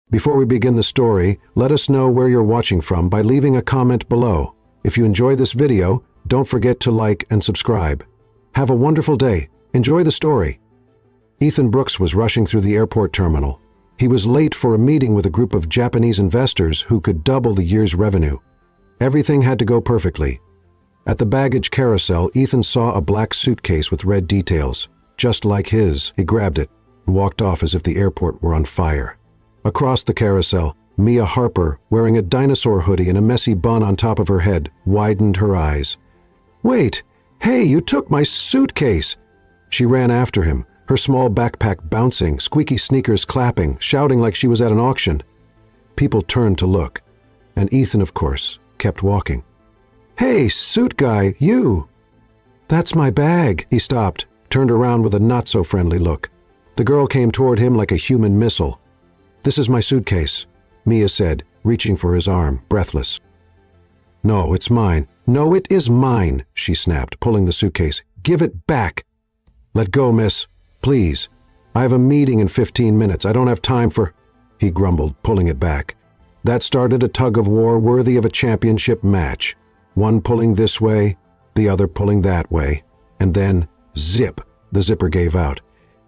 Before we begin the story, let us know where you're watching from by leaving a comment below. If you enjoy this video, don't forget to like and subscribe. Have a wonderful day. Enjoy the story. Ethan Brooks was rushing through the airport terminal. He was late for a meeting with a group of Japanese investors who could double the year's revenue. Everything had to go perfectly. At the baggage carousel, Ethan saw a black suitcase with red details. Just like his, he grabbed it and walked off as if the airport were on fire. Across the carousel, Mia Harper, wearing a dinosaur hoodie and a messy bun on top of her head, widened her eyes. "Wait! Hey, you took my suitcase!" She ran after him, her small backpack bouncing, squeaky sneakers clapping, shouting like she was at an auction. People turned to look, and Ethan, of course, kept walking. "Hey, suit guy, you!" "That's my bag." He stopped, turned around with a not-so-friendly look. The girl came toward him like a human missile. "This is my suitcase," Mia said, reaching for his arm, breathless. "No, it's mine." "No, it is mine," she snapped, pulling the suitcase. "Give it back." "Let go, miss. Please. I have a meeting in 15 minutes. I don't have time for—" he grumbled, pulling it back. That started a tug-of-war worthy of a championship match. One pulling this way, the other pulling that way. And then, zip, the zipper gave out.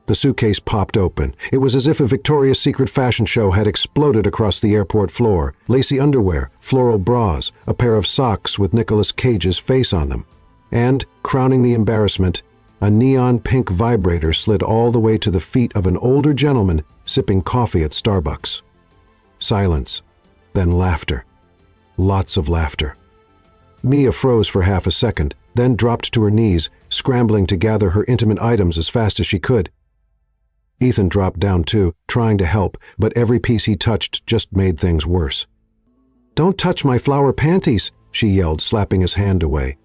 The suitcase popped open. It was as if a Victoria's Secret fashion show had exploded across the airport floor. Lacy underwear, floral bras, a pair of socks with Nicolas Cage's face on them. And, crowning the embarrassment, a neon pink vibrator slid all the way to the feet of an older gentleman sipping coffee at Starbucks. Silence, then laughter. Lots of laughter. Mia froze for half a second, then dropped to her knees, scrambling to gather her intimate items as fast as she could. Ethan dropped down too, trying to help, but every piece he touched just made things worse. "Don't touch my flower panties," she yelled, slapping his hand away.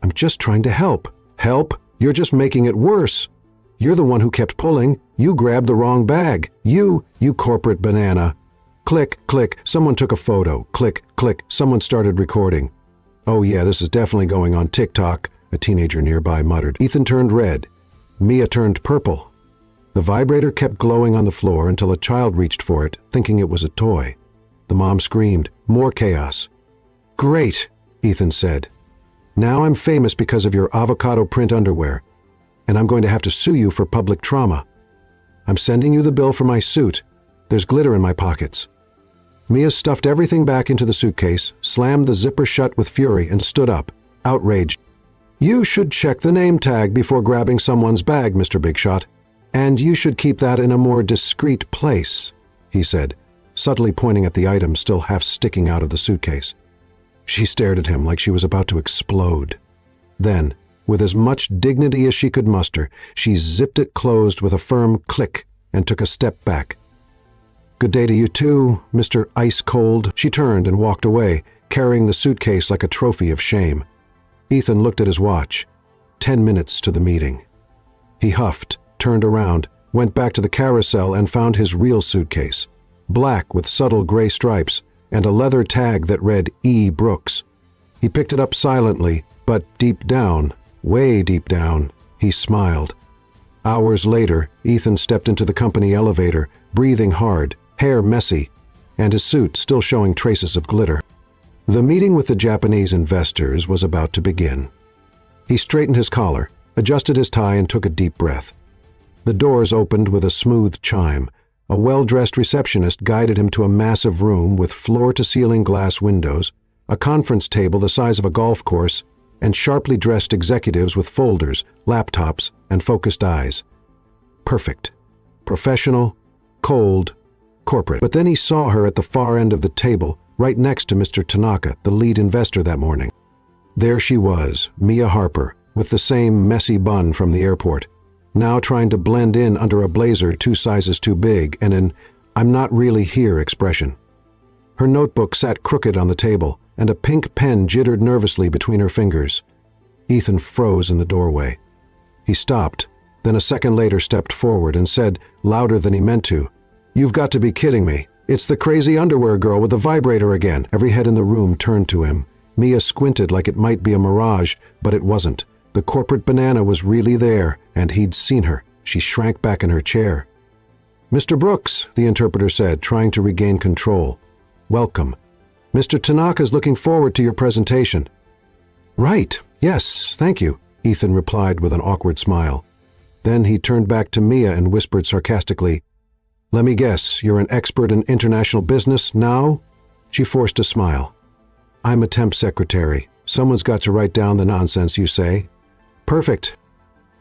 "I'm just trying to help." "Help? You're just making it worse. You're the one who kept pulling. You grabbed the wrong bag. You corporate banana." Click, click, someone took a photo. Click, click, someone started recording. "Oh yeah, this is definitely going on TikTok," a teenager nearby muttered. Ethan turned red. Mia turned purple. The vibrator kept glowing on the floor until a child reached for it, thinking it was a toy. The mom screamed. More chaos. "Great," Ethan said. "Now I'm famous because of your avocado print underwear, and I'm going to have to sue you for public trauma. I'm sending you the bill for my suit. There's glitter in my pockets." Mia stuffed everything back into the suitcase, slammed the zipper shut with fury, and stood up, outraged. "You should check the name tag before grabbing someone's bag, Mr. Big Shot. And you should keep that in a more discreet place," he said, subtly pointing at the item still half sticking out of the suitcase. She stared at him like she was about to explode. Then, with as much dignity as she could muster, she zipped it closed with a firm click and took a step back. "Good day to you too, Mr. Ice Cold." She turned and walked away, carrying the suitcase like a trophy of shame. Ethan looked at his watch. 10 minutes to the meeting. He huffed, turned around, went back to the carousel and found his real suitcase. Black with subtle gray stripes and a leather tag that read E. Brooks. He picked it up silently, but deep down, way deep down, he smiled. Hours later, Ethan stepped into the company elevator, breathing hard, hair messy, and his suit still showing traces of glitter. The meeting with the Japanese investors was about to begin. He straightened his collar, adjusted his tie, and took a deep breath. The doors opened with a smooth chime. A well-dressed receptionist guided him to a massive room with floor-to-ceiling glass windows, a conference table the size of a golf course, and sharply dressed executives with folders, laptops, and focused eyes. Perfect. Professional, cold, corporate. But then he saw her at the far end of the table, right next to Mr. Tanaka, the lead investor that morning. There she was, Mia Harper, with the same messy bun from the airport, now trying to blend in under a blazer 2 sizes too big and an "I'm not really here" expression. Her notebook sat crooked on the table, and a pink pen jittered nervously between her fingers. Ethan froze in the doorway. He stopped, then a second later stepped forward and said, louder than he meant to, "You've got to be kidding me. It's the crazy underwear girl with the vibrator again." Every head in the room turned to him. Mia squinted like it might be a mirage, but it wasn't. The corporate banana was really there, and he'd seen her. She shrank back in her chair. "Mr. Brooks," the interpreter said, trying to regain control. "Welcome. Mr. Tanaka's looking forward to your presentation." "Right, yes, thank you," Ethan replied with an awkward smile. Then he turned back to Mia and whispered sarcastically, "Let me guess, you're an expert in international business now?" She forced a smile. "I'm a temp secretary. Someone's got to write down the nonsense you say." "Perfect.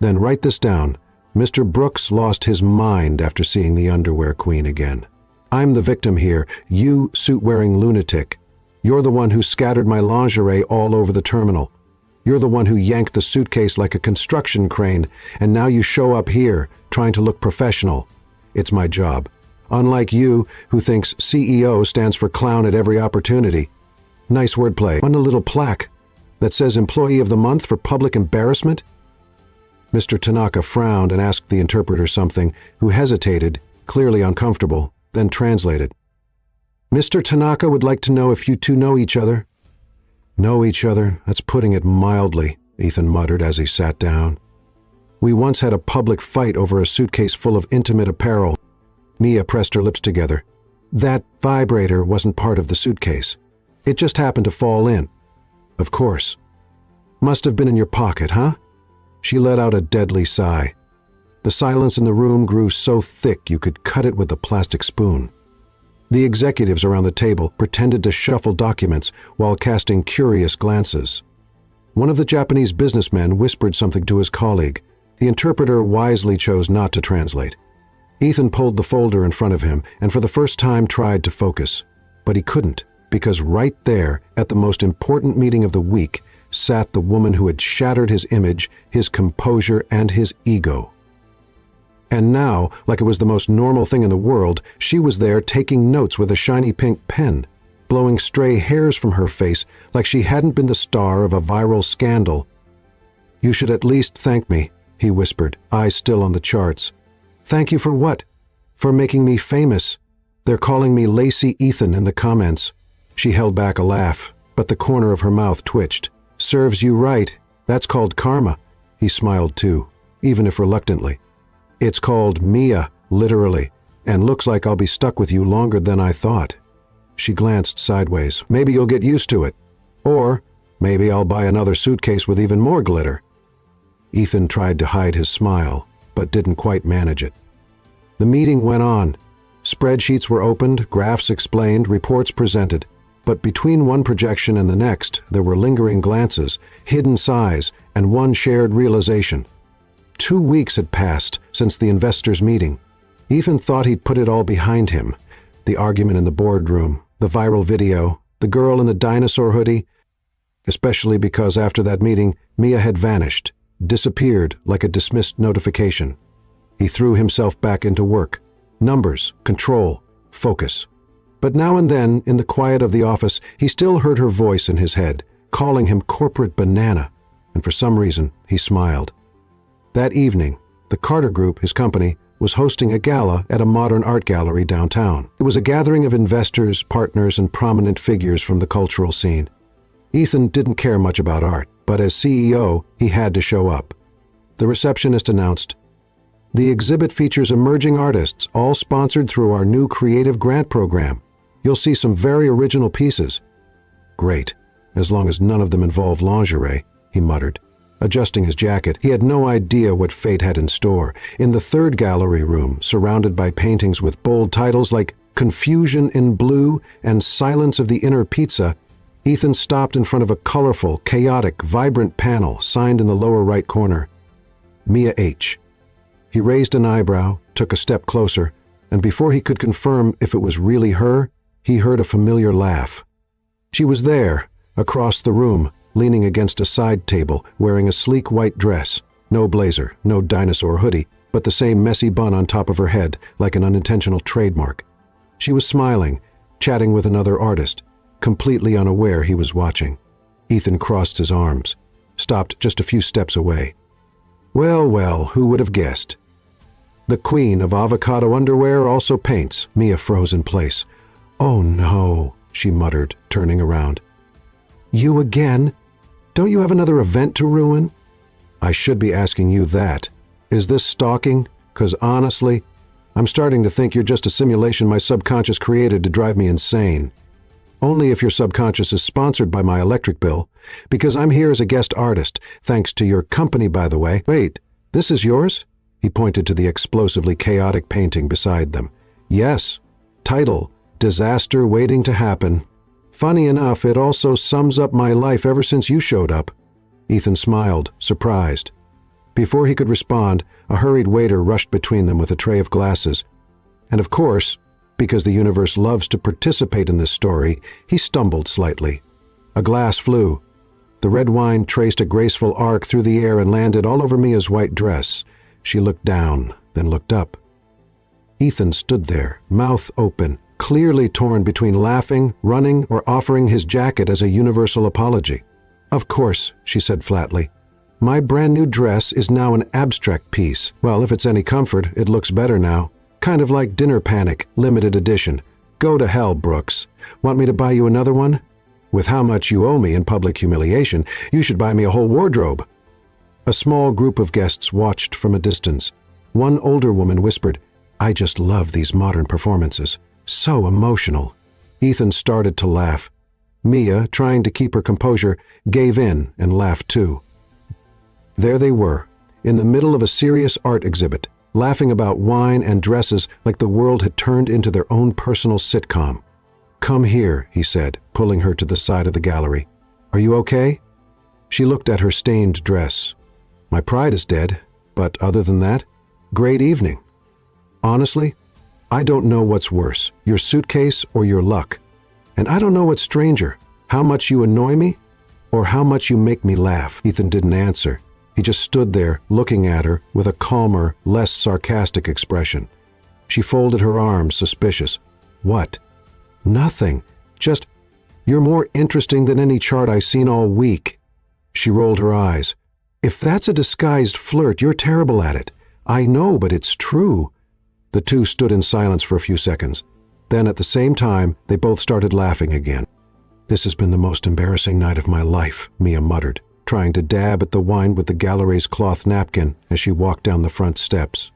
Then write this down. Mr. Brooks lost his mind after seeing the underwear queen again. I'm the victim here, you suit-wearing lunatic. You're the one who scattered my lingerie all over the terminal. You're the one who yanked the suitcase like a construction crane, and now you show up here, trying to look professional. It's my job. Unlike you, who thinks CEO stands for clown at every opportunity. Nice wordplay. On a little plaque that says Employee of the Month for public embarrassment?" Mr. Tanaka frowned and asked the interpreter something, who hesitated, clearly uncomfortable, then translated. "Mr. Tanaka would like to know if you two know each other." "Know each other? That's putting it mildly," Ethan muttered as he sat down. "We once had a public fight over a suitcase full of intimate apparel." Mia pressed her lips together. "That vibrator wasn't part of the suitcase. It just happened to fall in." "Of course. Must have been in your pocket, huh?" She let out a deadly sigh. The silence in the room grew so thick you could cut it with a plastic spoon. The executives around the table pretended to shuffle documents while casting curious glances. One of the Japanese businessmen whispered something to his colleague. The interpreter wisely chose not to translate. Ethan pulled the folder in front of him and for the first time tried to focus. But he couldn't, because right there, at the most important meeting of the week, sat the woman who had shattered his image, his composure, and his ego. And now, like it was the most normal thing in the world, she was there taking notes with a shiny pink pen, blowing stray hairs from her face like she hadn't been the star of a viral scandal. "You should at least thank me," he whispered, eyes still on the charts. "Thank you for what?" "For making me famous. They're calling me Lacy Ethan in the comments." She held back a laugh, but the corner of her mouth twitched. "Serves you right. That's called karma." He smiled too, even if reluctantly. "It's called Mia, literally, and looks like I'll be stuck with you longer than I thought." She glanced sideways. "Maybe you'll get used to it. Or maybe I'll buy another suitcase with even more glitter." Ethan tried to hide his smile, but didn't quite manage it. The meeting went on. Spreadsheets were opened, graphs explained, reports presented. But between one projection and the next, there were lingering glances, hidden sighs, and one shared realization. 2 weeks had passed since the investors' meeting. Ethan thought he'd put it all behind him. The argument in the boardroom, the viral video, the girl in the dinosaur hoodie. Especially because after that meeting, Mia had vanished, disappeared like a dismissed notification. He threw himself back into work. Numbers, control, focus. But now and then, in the quiet of the office, he still heard her voice in his head, calling him corporate banana, and for some reason, he smiled. That evening, the Carter Group, his company, was hosting a gala at a modern art gallery downtown. It was a gathering of investors, partners, and prominent figures from the cultural scene. Ethan didn't care much about art, but as CEO, he had to show up. The receptionist announced, "The exhibit features emerging artists, all sponsored through our new creative grant program. You'll see some very original pieces." "Great, as long as none of them involve lingerie," he muttered. Adjusting his jacket, he had no idea what fate had in store. In the third gallery room, surrounded by paintings with bold titles like Confusion in Blue and Silence of the Inner Pizza, Ethan stopped in front of a colorful, chaotic, vibrant panel signed in the lower right corner. Mia H. He raised an eyebrow, took a step closer, and before he could confirm if it was really her, he heard a familiar laugh. She was there, across the room, leaning against a side table, wearing a sleek white dress, no blazer, no dinosaur hoodie, but the same messy bun on top of her head, like an unintentional trademark. She was smiling, chatting with another artist, completely unaware he was watching. Ethan crossed his arms, stopped just a few steps away. Well, well, who would have guessed? "The queen of avocado underwear also paints." Mia froze in place. "Oh no," she muttered, turning around. "You again? Don't you have another event to ruin?" "I should be asking you that. Is this stalking? 'Cause honestly..." I'm starting to think you're just a simulation my subconscious created to drive me insane. Only if your subconscious is sponsored by my electric bill, because I'm here as a guest artist, thanks to your company, by the way. Wait, this is yours? He pointed to the explosively chaotic painting beside them. Yes. Title, Disaster Waiting to Happen. Funny enough, it also sums up my life ever since you showed up. Ethan smiled, surprised. Before he could respond, a hurried waiter rushed between them with a tray of glasses. And of course, because the universe loves to participate in this story, he stumbled slightly. A glass flew. The red wine traced a graceful arc through the air and landed all over Mia's white dress. She looked down, then looked up. Ethan stood there, mouth open, clearly torn between laughing, running, or offering his jacket as a universal apology. Of course, she said flatly. My brand new dress is now an abstract piece. Well, if it's any comfort, it looks better now. Kind of like Dinner Panic, limited edition. Go to hell, Brooks. Want me to buy you another one? With how much you owe me in public humiliation, you should buy me a whole wardrobe. A small group of guests watched from a distance. One older woman whispered, I just love these modern performances. So emotional. Ethan started to laugh. Mia, trying to keep her composure, gave in and laughed too. There they were, in the middle of a serious art exhibit, laughing about wine and dresses like the world had turned into their own personal sitcom. Come here, he said, pulling her to the side of the gallery. Are you okay? She looked at her stained dress. My pride is dead, but other than that, great evening. Honestly, I don't know what's worse, your suitcase or your luck. And I don't know what's stranger, how much you annoy me or how much you make me laugh. Ethan didn't answer. He just stood there, looking at her with a calmer, less sarcastic expression. She folded her arms, suspicious. What? Nothing. Just, you're more interesting than any chart I've seen all week. She rolled her eyes. If that's a disguised flirt, you're terrible at it. I know, but it's true. The two stood in silence for a few seconds. Then, at the same time, they both started laughing again. This has been the most embarrassing night of my life, Mia muttered, trying to dab at the wine with the gallery's cloth napkin as she walked down the front steps.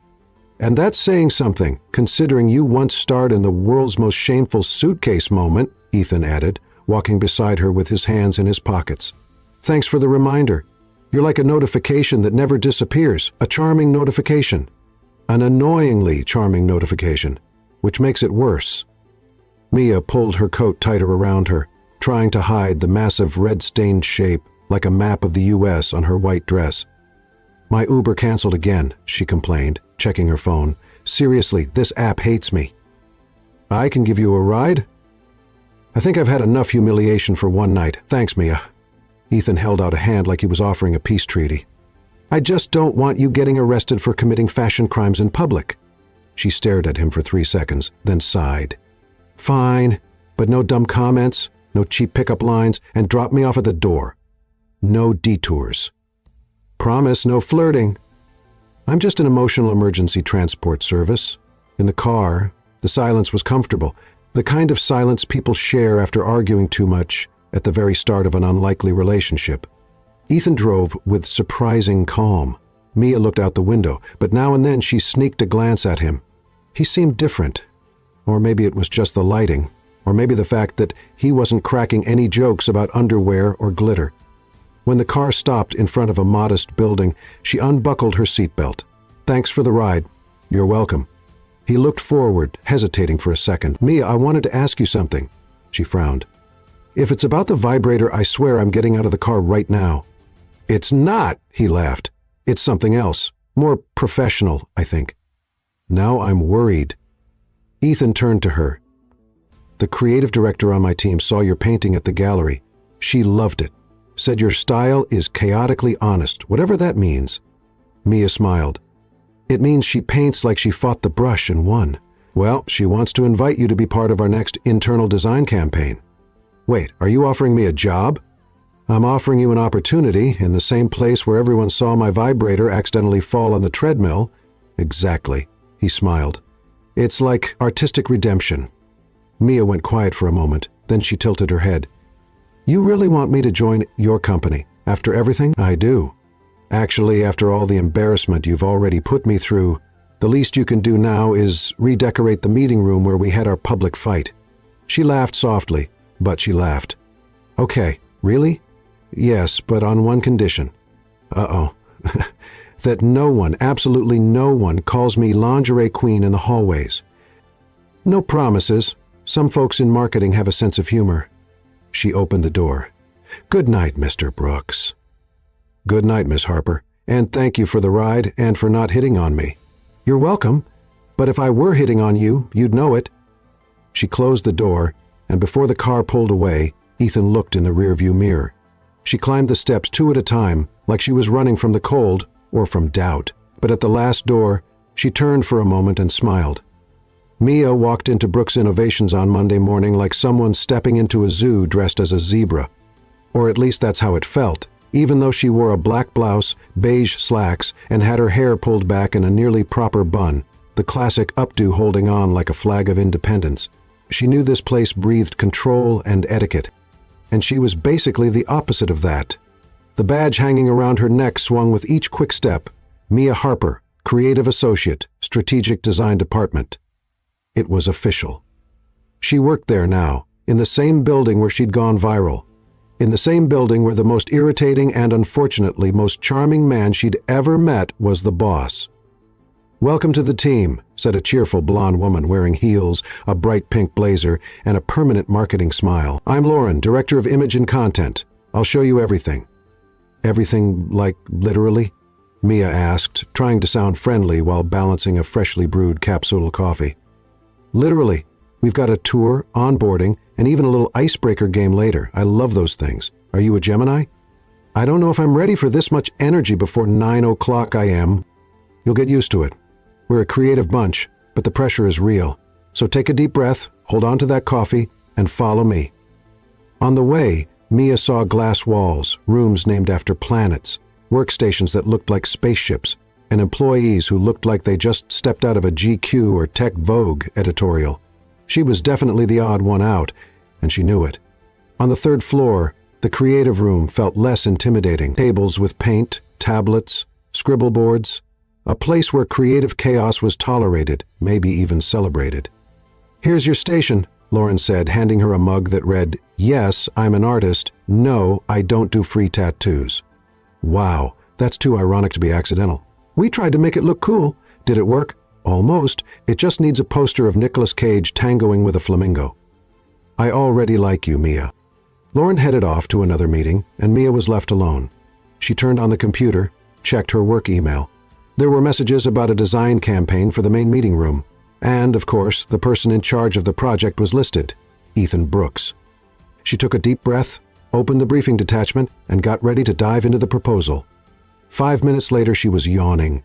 And that's saying something, considering you once starred in the world's most shameful suitcase moment, Ethan added, walking beside her with his hands in his pockets. Thanks for the reminder. You're like a notification that never disappears, a charming notification. An annoyingly charming notification, which makes it worse. Mia pulled her coat tighter around her, trying to hide the massive red-stained shape like a map of the U.S. on her white dress. My Uber canceled again, she complained, checking her phone. Seriously, this app hates me. I can give you a ride? I think I've had enough humiliation for one night. Thanks, Mia. Ethan held out a hand like he was offering a peace treaty. I just don't want you getting arrested for committing fashion crimes in public. She stared at him for 3 seconds, then sighed. Fine, but no dumb comments, no cheap pickup lines, and drop me off at the door. No detours. Promise no flirting. I'm just an emotional emergency transport service. In the car, the silence was comfortable, the kind of silence people share after arguing too much at the very start of an unlikely relationship. Ethan drove with surprising calm. Mia looked out the window, but now and then she sneaked a glance at him. He seemed different. Or maybe it was just the lighting, or maybe the fact that he wasn't cracking any jokes about underwear or glitter. When the car stopped in front of a modest building, she unbuckled her seatbelt. Thanks for the ride. You're welcome. He looked forward, hesitating for a second. Mia, I wanted to ask you something. She frowned. If it's about the vibrator, I swear I'm getting out of the car right now. It's not, he laughed. It's something else. More professional, I think. Now I'm worried. Ethan turned to her. The creative director on my team saw your painting at the gallery. She loved it. Said your style is chaotically honest, whatever that means. Mia smiled. It means she paints like she fought the brush and won. Well, she wants to invite you to be part of our next internal design campaign. Wait, are you offering me a job? I'm offering you an opportunity in the same place where everyone saw my vibrator accidentally fall on the treadmill. Exactly, he smiled. It's like artistic redemption. Mia went quiet for a moment, then she tilted her head. You really want me to join your company? After everything? I do. Actually, after all the embarrassment you've already put me through, The least you can do now is redecorate the meeting room where we had our public fight." She laughed softly, but she laughed. "Okay, really? Yes, but on one condition." "Uh-oh." "That no one, absolutely no one, calls me lingerie queen in the hallways." "No promises. Some folks in marketing have a sense of humor." She opened the door. "Good night, Mr. Brooks." "Good night, Miss Harper, and thank you for the ride and for not hitting on me." "You're welcome, but if I were hitting on you, you'd know it." She closed the door, and before the car pulled away, Ethan looked in the rearview mirror. She climbed the steps 2 at a time, like she was running from the cold or from doubt. But at the last door, she turned for a moment and smiled. Mia walked into Brooks Innovations on Monday morning like someone stepping into a zoo dressed as a zebra. Or at least that's how it felt, even though she wore a black blouse, beige slacks, and had her hair pulled back in a nearly proper bun, the classic updo holding on like a flag of independence. She knew this place breathed control and etiquette, and she was basically the opposite of that. The badge hanging around her neck swung with each quick step. Mia Harper, Creative Associate, Strategic Design Department. It was official. She worked there now, in the same building where she'd gone viral. In the same building where the most irritating and unfortunately most charming man she'd ever met was the boss. "Welcome to the team," said a cheerful blonde woman wearing heels, a bright pink blazer, and a permanent marketing smile. "I'm Lauren, Director of Image and Content. I'll show you everything." "Everything, like, literally?" Mia asked, trying to sound friendly while balancing a freshly brewed capsule coffee. "Literally. We've got a tour, onboarding, and even a little icebreaker game later. I love those things. Are you a Gemini?" "I don't know if I'm ready for this much energy before 9 o'clock I am." "You'll get used to it. We're a creative bunch, but the pressure is real. So take a deep breath, hold on to that coffee, and follow me." On the way, Mia saw glass walls, rooms named after planets, workstations that looked like spaceships, and employees who looked like they just stepped out of a GQ or Tech Vogue editorial. She was definitely the odd one out, and she knew it. On the 3rd floor, the creative room felt less intimidating. Tables with paint, tablets, scribble boards, a place where creative chaos was tolerated, maybe even celebrated. "Here's your station," Lauren said, handing her a mug that read, "Yes, I'm an artist. No, I don't do free tattoos." Wow, that's too ironic to be accidental. "We tried to make it look cool. Did it work?" "Almost. It just needs a poster of Nicolas Cage tangoing with a flamingo." "I already like you, Mia." Lauren headed off to another meeting, and Mia was left alone. She turned on the computer, checked her work email. There were messages about a design campaign for the main meeting room. And, of course, the person in charge of the project was listed, Ethan Brooks. She took a deep breath, opened the briefing detachment, and got ready to dive into the proposal. 5 minutes later, she was yawning.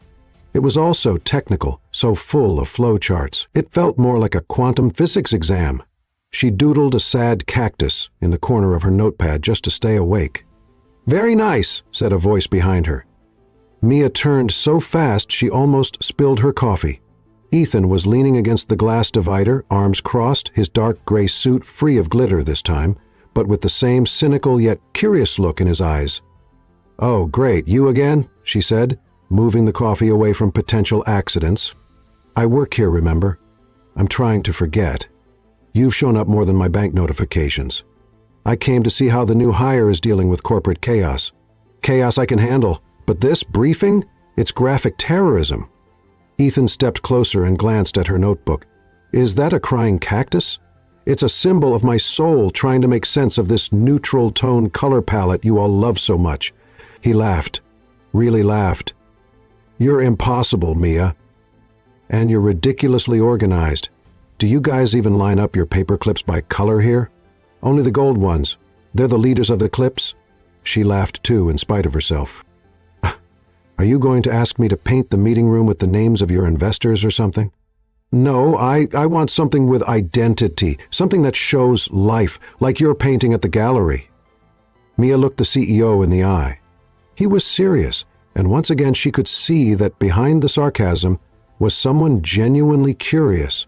It was all so technical, so full of flowcharts. It felt more like a quantum physics exam. She doodled a sad cactus in the corner of her notepad just to stay awake. "Very nice," said a voice behind her. Mia turned so fast she almost spilled her coffee. Ethan was leaning against the glass divider, arms crossed, his dark gray suit free of glitter this time, but with the same cynical yet curious look in his eyes. "Oh, great, you again?" she said, moving the coffee away from potential accidents. "I work here, remember? I'm trying to forget. You've shown up more than my bank notifications. I came to see how the new hire is dealing with corporate chaos. Chaos I can handle, but this briefing? It's graphic terrorism." Ethan stepped closer and glanced at her notebook. "Is that a crying cactus? It's a symbol of my soul trying to make sense of this neutral tone color palette you all love so much." He laughed, really laughed. "You're impossible, Mia. And you're ridiculously organized. Do you guys even line up your paper clips by color here? Only the gold ones. They're the leaders of the clips?" She laughed too, in spite of herself. "Are you going to ask me to paint the meeting room with the names of your investors or something?" "No, I want something with identity, something that shows life, like you're painting at the gallery." Mia looked the CEO in the eye. He was serious, and once again she could see that behind the sarcasm was someone genuinely curious,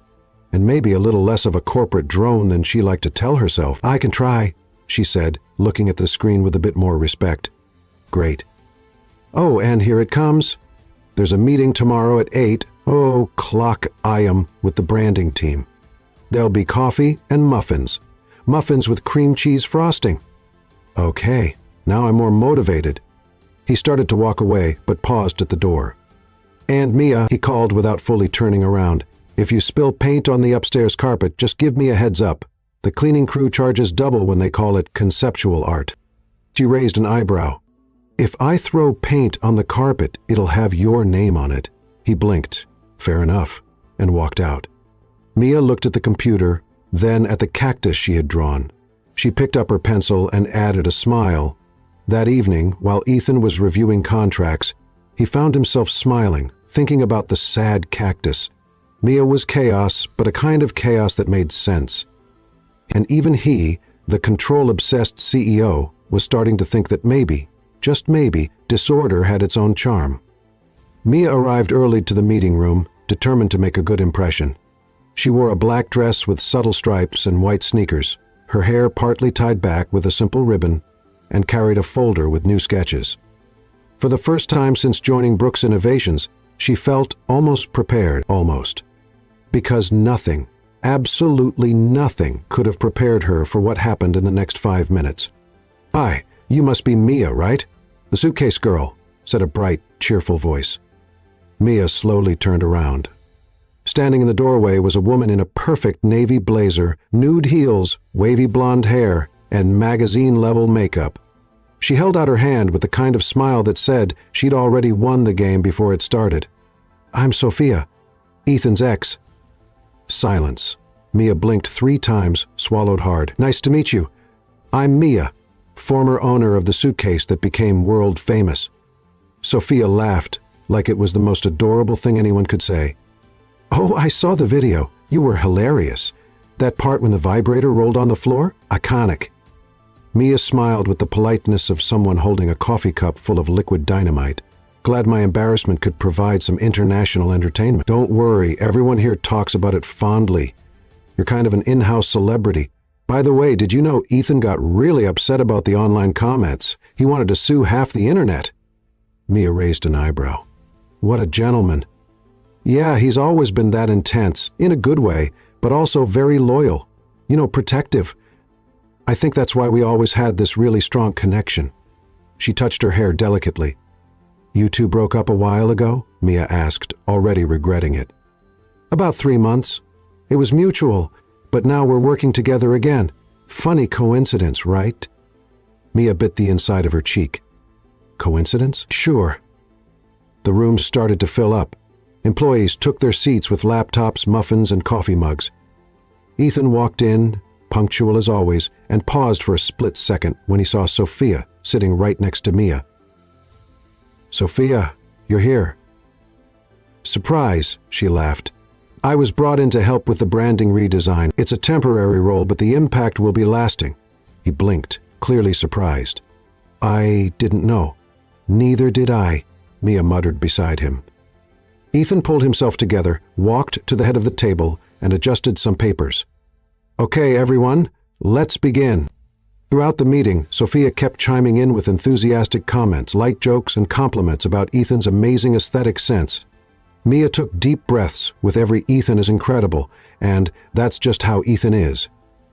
and maybe a little less of a corporate drone than she liked to tell herself. "I can try," she said, looking at the screen with a bit more respect. "Great. Oh, and here it comes. There's a meeting tomorrow at 8. Oh, clock I am with the branding team. There'll be coffee and muffins. Muffins with cream cheese frosting. Okay, now I'm more motivated. He started to walk away, but paused at the door. "And Mia," he called without fully turning around, "if you spill paint on the upstairs carpet, just give me a heads up. The cleaning crew charges double when they call it conceptual art." She raised an eyebrow. "If I throw paint on the carpet, it'll have your name on it." He blinked. Fair enough, and walked out. Mia looked at the computer, then at the cactus she had drawn. She picked up her pencil and added a smile. That evening, while Ethan was reviewing contracts, he found himself smiling, thinking about the sad cactus. Mia was chaos, but a kind of chaos that made sense. And even he, the control-obsessed CEO, was starting to think that maybe, just maybe, disorder had its own charm. Mia arrived early to the meeting room, determined to make a good impression. She wore a black dress with subtle stripes and white sneakers, her hair partly tied back with a simple ribbon, and carried a folder with new sketches. For the first time since joining Brooks Innovations, she felt almost prepared, almost. Because nothing, absolutely nothing, could have prepared her for what happened in the next 5 minutes. "Hi, you must be Mia, right? The Suitcase girl," said a bright, cheerful voice. Mia slowly turned around. Standing in the doorway was a woman in a perfect navy blazer, nude heels, wavy blonde hair, and magazine-level makeup. She held out her hand with the kind of smile that said she'd already won the game before it started. "I'm Sophia, Ethan's ex." Silence. Mia blinked 3 times, swallowed hard. "Nice to meet you. I'm Mia, former owner of the Suitcase that became world famous." Sophia laughed, like it was the most adorable thing anyone could say. "Oh, I saw the video. You were hilarious. That part when the vibrator rolled on the floor? Iconic." Mia smiled with the politeness of someone holding a coffee cup full of liquid dynamite. "Glad my embarrassment could provide some international entertainment." "Don't worry, everyone here talks about it fondly. You're kind of an in-house celebrity. By the way, did you know Ethan got really upset about the online comments? He wanted to sue half the internet." Mia raised an eyebrow. "What a gentleman." "Yeah, he's always been that intense, in a good way, but also very loyal. You know, protective. I think that's why we always had this really strong connection." She touched her hair delicately. "You two broke up a while ago?" Mia asked, already regretting it. "About 3 months. It was mutual, but now we're working together again. Funny coincidence, right?" Mia bit the inside of her cheek. "Coincidence? Sure." The room started to fill up. Employees took their seats with laptops, muffins, and coffee mugs. Ethan walked in, punctual as always, and paused for a split second when he saw Sophia sitting right next to Mia. "Sophia, you're here." "Surprise," she laughed. "I was brought in to help with the branding redesign. It's a temporary role, but the impact will be lasting." He blinked, clearly surprised. "I didn't know." "Neither did I," Mia muttered beside him. Ethan pulled himself together, walked to the head of the table, and adjusted some papers. "Okay, everyone, let's begin." Throughout the meeting, Sophia kept chiming in with enthusiastic comments, light jokes, and compliments about Ethan's amazing aesthetic sense. Mia took deep breaths with every "Ethan is incredible," and "that's just how Ethan is."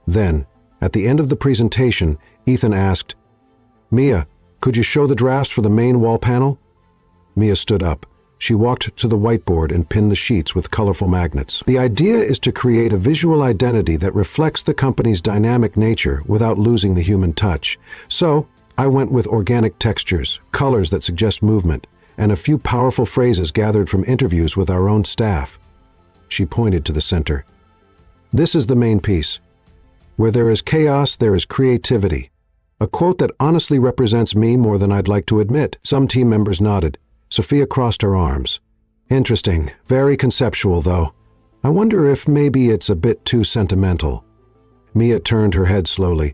Then, at the end of the presentation, Ethan asked, "Mia, could you show the drafts for the main wall panel?" Mia stood up. She walked to the whiteboard and pinned the sheets with colorful magnets. "The idea is to create a visual identity that reflects the company's dynamic nature without losing the human touch. So, I went with organic textures, colors that suggest movement, and a few powerful phrases gathered from interviews with our own staff." She pointed to the center. "This is the main piece. Where there is chaos, there is creativity. A quote that honestly represents me more than I'd like to admit." Some team members nodded. Sophia crossed her arms. "Interesting. Very conceptual, though. I wonder if maybe it's a bit too sentimental." Mia turned her head slowly.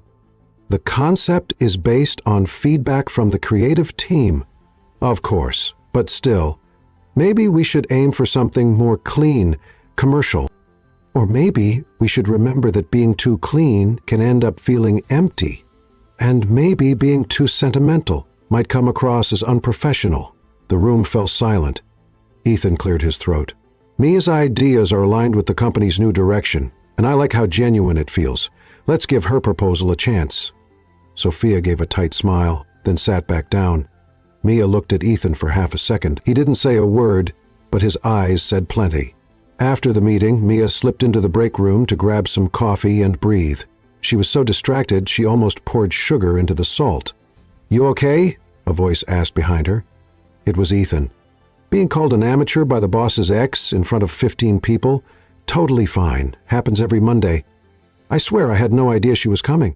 "The concept is based on feedback from the creative team." "Of course, but still. Maybe we should aim for something more clean, commercial. Or maybe we should remember that being too clean can end up feeling empty. And maybe being too sentimental might come across as unprofessional." The room fell silent. Ethan cleared his throat. Mia's ideas are aligned with the company's new direction, and I like how genuine it feels. Let's give her proposal a chance." Sophia gave a tight smile, then sat back down. Mia looked at Ethan for half a second. He didn't say a word, but his eyes said plenty. After the meeting, Mia slipped into the break room to grab some coffee and breathe. She was so distracted she almost poured sugar into the salt. "You okay?" a voice asked behind her. It was Ethan. "Being called an amateur by the boss's ex in front of 15 people? Totally fine. Happens every Monday. I swear I had no idea she was coming.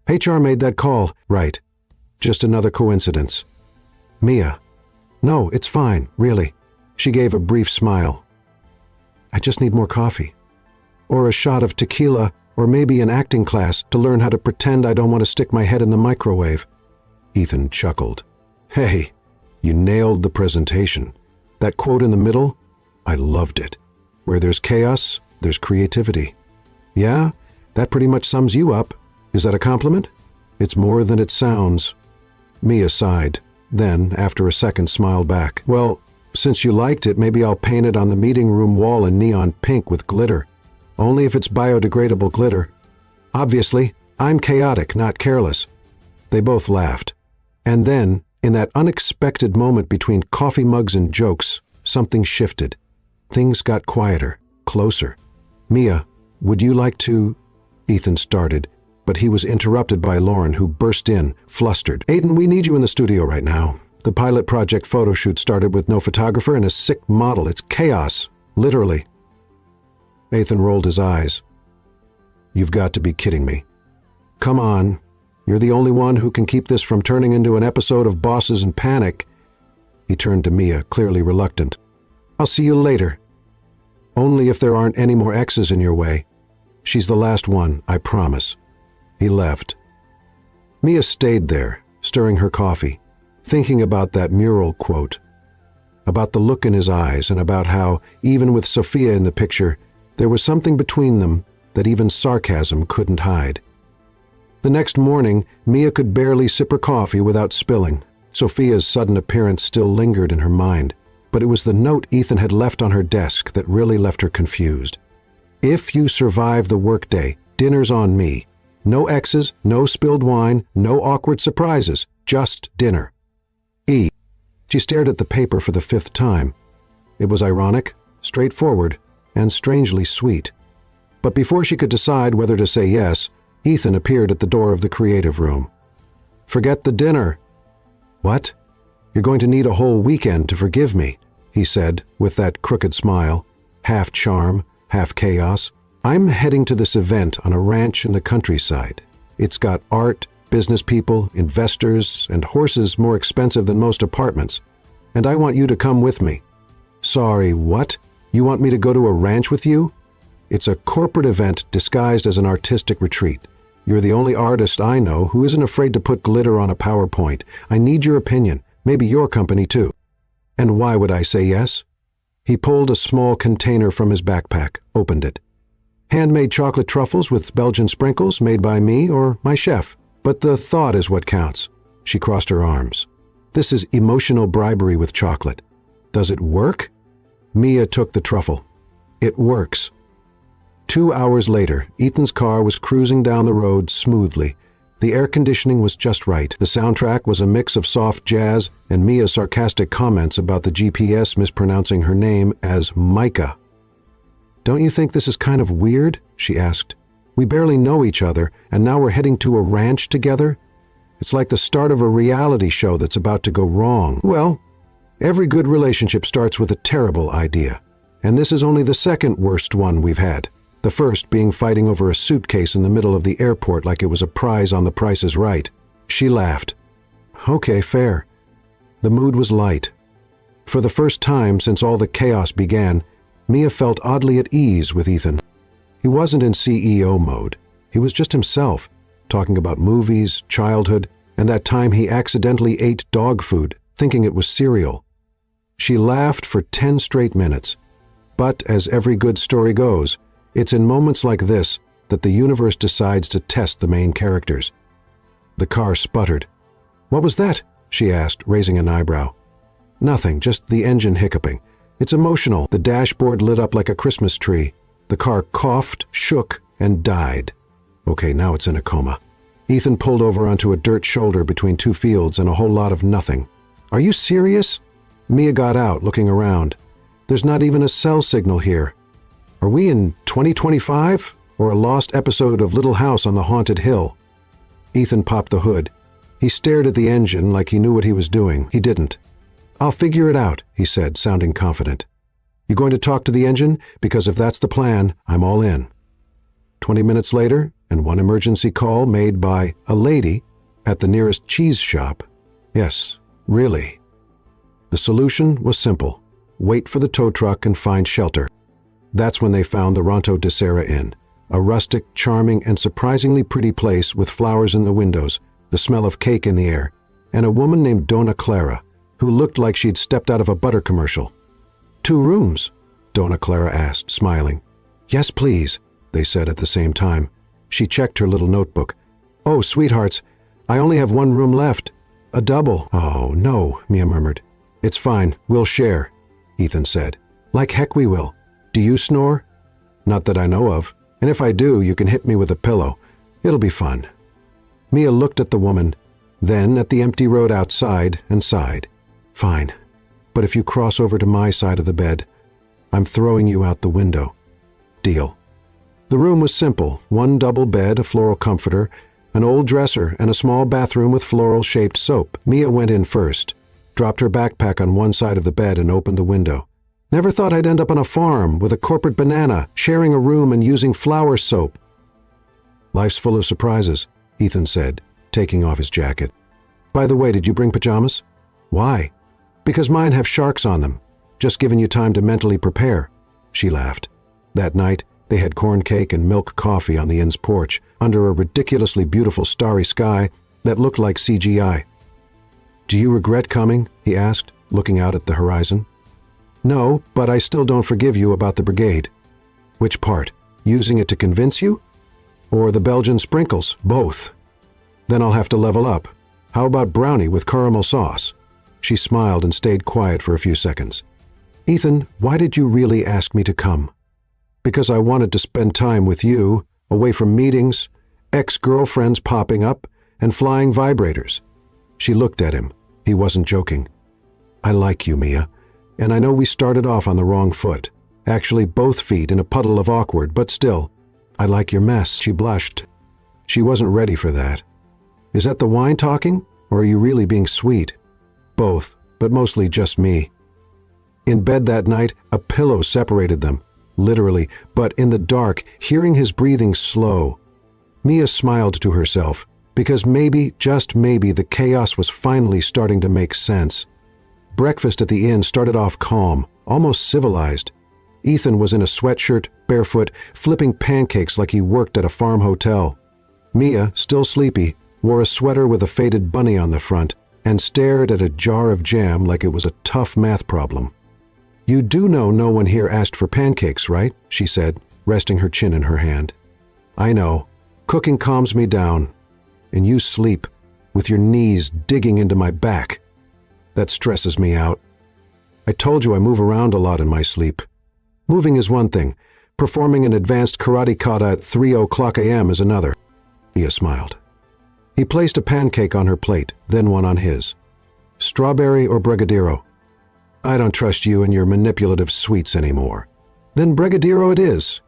HR made that call." "Right. Just another coincidence." "Mia." "No, it's fine, really." She gave a brief smile. "I just need more coffee. Or a shot of tequila, or maybe an acting class to learn how to pretend I don't want to stick my head in the microwave." Ethan chuckled. "Hey, you nailed the presentation. That quote in the middle, I loved it. Where there's chaos, there's creativity." "Yeah, that pretty much sums you up. Is that a compliment?" "It's more than it sounds." Mia sighed, then, after a second, smiled back. "Well, since you liked it, maybe I'll paint it on the meeting room wall in neon pink with glitter. Only if it's biodegradable glitter. Obviously, I'm chaotic, not careless." They both laughed. And then, in that unexpected moment between coffee mugs and jokes, something shifted. Things got quieter, closer. "Mia, would you like to—" Ethan started, but he was interrupted by Lauren, who burst in, flustered. "Aiden, we need you in the studio right now. The pilot project photo shoot started with no photographer and a sick model. It's chaos, literally." Ethan rolled his eyes. "You've got to be kidding me. Come on. You're the only one who can keep this from turning into an episode of Bosses in Panic." He turned to Mia, clearly reluctant. "I'll see you later. Only if there aren't any more exes in your way. She's the last one, I promise." He left. Mia stayed there, stirring her coffee, thinking about that mural quote, about the look in his eyes, and about how, even with Sophia in the picture, there was something between them that even sarcasm couldn't hide. The next morning, Mia could barely sip her coffee without spilling. Sophia's sudden appearance still lingered in her mind, but it was the note Ethan had left on her desk that really left her confused. "If you survive the workday, dinner's on me. No exes, no spilled wine, no awkward surprises, just dinner. E." She stared at the paper for the 5th time. It was ironic, straightforward, and strangely sweet. But before she could decide whether to say yes, Ethan appeared at the door of the creative room. "Forget the dinner." "What? You're going to need a whole weekend to forgive me," he said, with that crooked smile, half charm, half chaos. "I'm heading to this event on a ranch in the countryside. It's got art, business people, investors, and horses more expensive than most apartments. And I want you to come with me." "Sorry, what? You want me to go to a ranch with you?" "It's a corporate event disguised as an artistic retreat. You're the only artist I know who isn't afraid to put glitter on a PowerPoint. I need your opinion, maybe your company too." "And why would I say yes?" He pulled a small container from his backpack, opened it. "Handmade chocolate truffles with Belgian sprinkles, made by me or my chef. But the thought is what counts." She crossed her arms. "This is emotional bribery with chocolate. Does it work?" Mia took the truffle. "It works." 2 hours later, Ethan's car was cruising down the road smoothly. The air conditioning was just right. The soundtrack was a mix of soft jazz and Mia's sarcastic comments about the GPS mispronouncing her name as Micah. "Don't you think this is kind of weird?" she asked. "We barely know each other, and now we're heading to a ranch together? It's like the start of a reality show that's about to go wrong." "Well, every good relationship starts with a terrible idea, and this is only the second worst one we've had. The first being fighting over a suitcase in the middle of the airport like it was a prize on The Price is Right." She laughed. "Okay, fair." The mood was light. For the first time since all the chaos began, Mia felt oddly at ease with Ethan. He wasn't in CEO mode. He was just himself, talking about movies, childhood, and that time he accidentally ate dog food, thinking it was cereal. She laughed for 10 straight minutes. But as every good story goes, it's in moments like this that the universe decides to test the main characters. The car sputtered. "What was that?" she asked, raising an eyebrow. "Nothing, just the engine hiccuping. It's emotional. The dashboard lit up like a Christmas tree. The car coughed, shook, and died. Okay, now it's in a coma. Ethan pulled over onto a dirt shoulder between two fields and a whole lot of nothing. Are you serious? Mia got out, looking around. There's not even a cell signal here. Are we in 2025? Or a lost episode of Little House on the Haunted Hill? Ethan popped the hood. He stared at the engine like he knew what he was doing. He didn't. I'll figure it out, he said, sounding confident. You going to talk to the engine? Because if that's the plan, I'm all in. 20 minutes later, and one emergency call made by a lady at the nearest cheese shop. Yes, really. The solution was simple. Wait for the tow truck and find shelter. That's when they found the Ranto de Serra Inn, a rustic, charming, and surprisingly pretty place with flowers in the windows, the smell of cake in the air, and a woman named Donna Clara, who looked like she'd stepped out of a butter commercial. 2 rooms? Donna Clara asked, smiling. Yes, please, they said at the same time. She checked her little notebook. Oh, sweethearts, I only have 1 room left. A double. Oh, no, Mia murmured. It's fine, we'll share, Ethan said. Like heck we will. Do you snore? Not that I know of. And if I do, you can hit me with a pillow. It'll be fun. Mia looked at the woman, then at the empty road outside and sighed. Fine. But if you cross over to my side of the bed, I'm throwing you out the window. Deal. The room was simple. 1 double bed, a floral comforter, an old dresser, and a small bathroom with floral-shaped soap. Mia went in first, dropped her backpack on one side of the bed and opened the window. Never thought I'd end up on a farm with a corporate banana, sharing a room and using flower soap. Life's full of surprises, Ethan said, taking off his jacket. By the way, did you bring pajamas? Why? Because mine have sharks on them. Just giving you time to mentally prepare. She laughed. That night, they had corn cake and milk coffee on the inn's porch, under a ridiculously beautiful starry sky that looked like CGI. Do you regret coming? He asked, looking out at the horizon. No, but I still don't forgive you about the brigade. Which part? Using it to convince you? Or the Belgian sprinkles? Both. Then I'll have to level up. How about brownie with caramel sauce? She smiled and stayed quiet for a few seconds. Ethan, why did you really ask me to come? Because I wanted to spend time with you, away from meetings, ex-girlfriends popping up, and flying vibrators. She looked at him. He wasn't joking. I like you, Mia. And I know we started off on the wrong foot. Actually, both feet in a puddle of awkward, but still, I like your mess. She blushed. She wasn't ready for that. Is that the wine talking, or are you really being sweet? Both, but mostly just me. In bed that night, a pillow separated them, literally, but in the dark, hearing his breathing slow. Mia smiled to herself, because maybe, just maybe, the chaos was finally starting to make sense. Breakfast at the inn started off calm, almost civilized. Ethan was in a sweatshirt, barefoot, flipping pancakes like he worked at a farm hotel. Mia, still sleepy, wore a sweater with a faded bunny on the front and stared at a jar of jam like it was a tough math problem. You do know no one here asked for pancakes, right? She said, resting her chin in her hand. I know. Cooking calms me down. And you sleep, with your knees digging into my back. That stresses me out. I told you I move around a lot in my sleep. Moving is one thing. Performing an advanced karate kata at 3:00 a.m. is another. Mia smiled. He placed a pancake on her plate, then one on his. Strawberry or brigadeiro? I don't trust you and your manipulative sweets anymore. Then brigadeiro it is.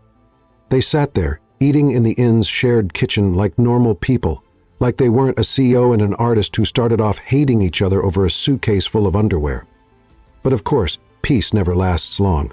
They sat there, eating in the inn's shared kitchen like normal people, like they weren't a CEO and an artist who started off hating each other over a suitcase full of underwear. But of course, peace never lasts long.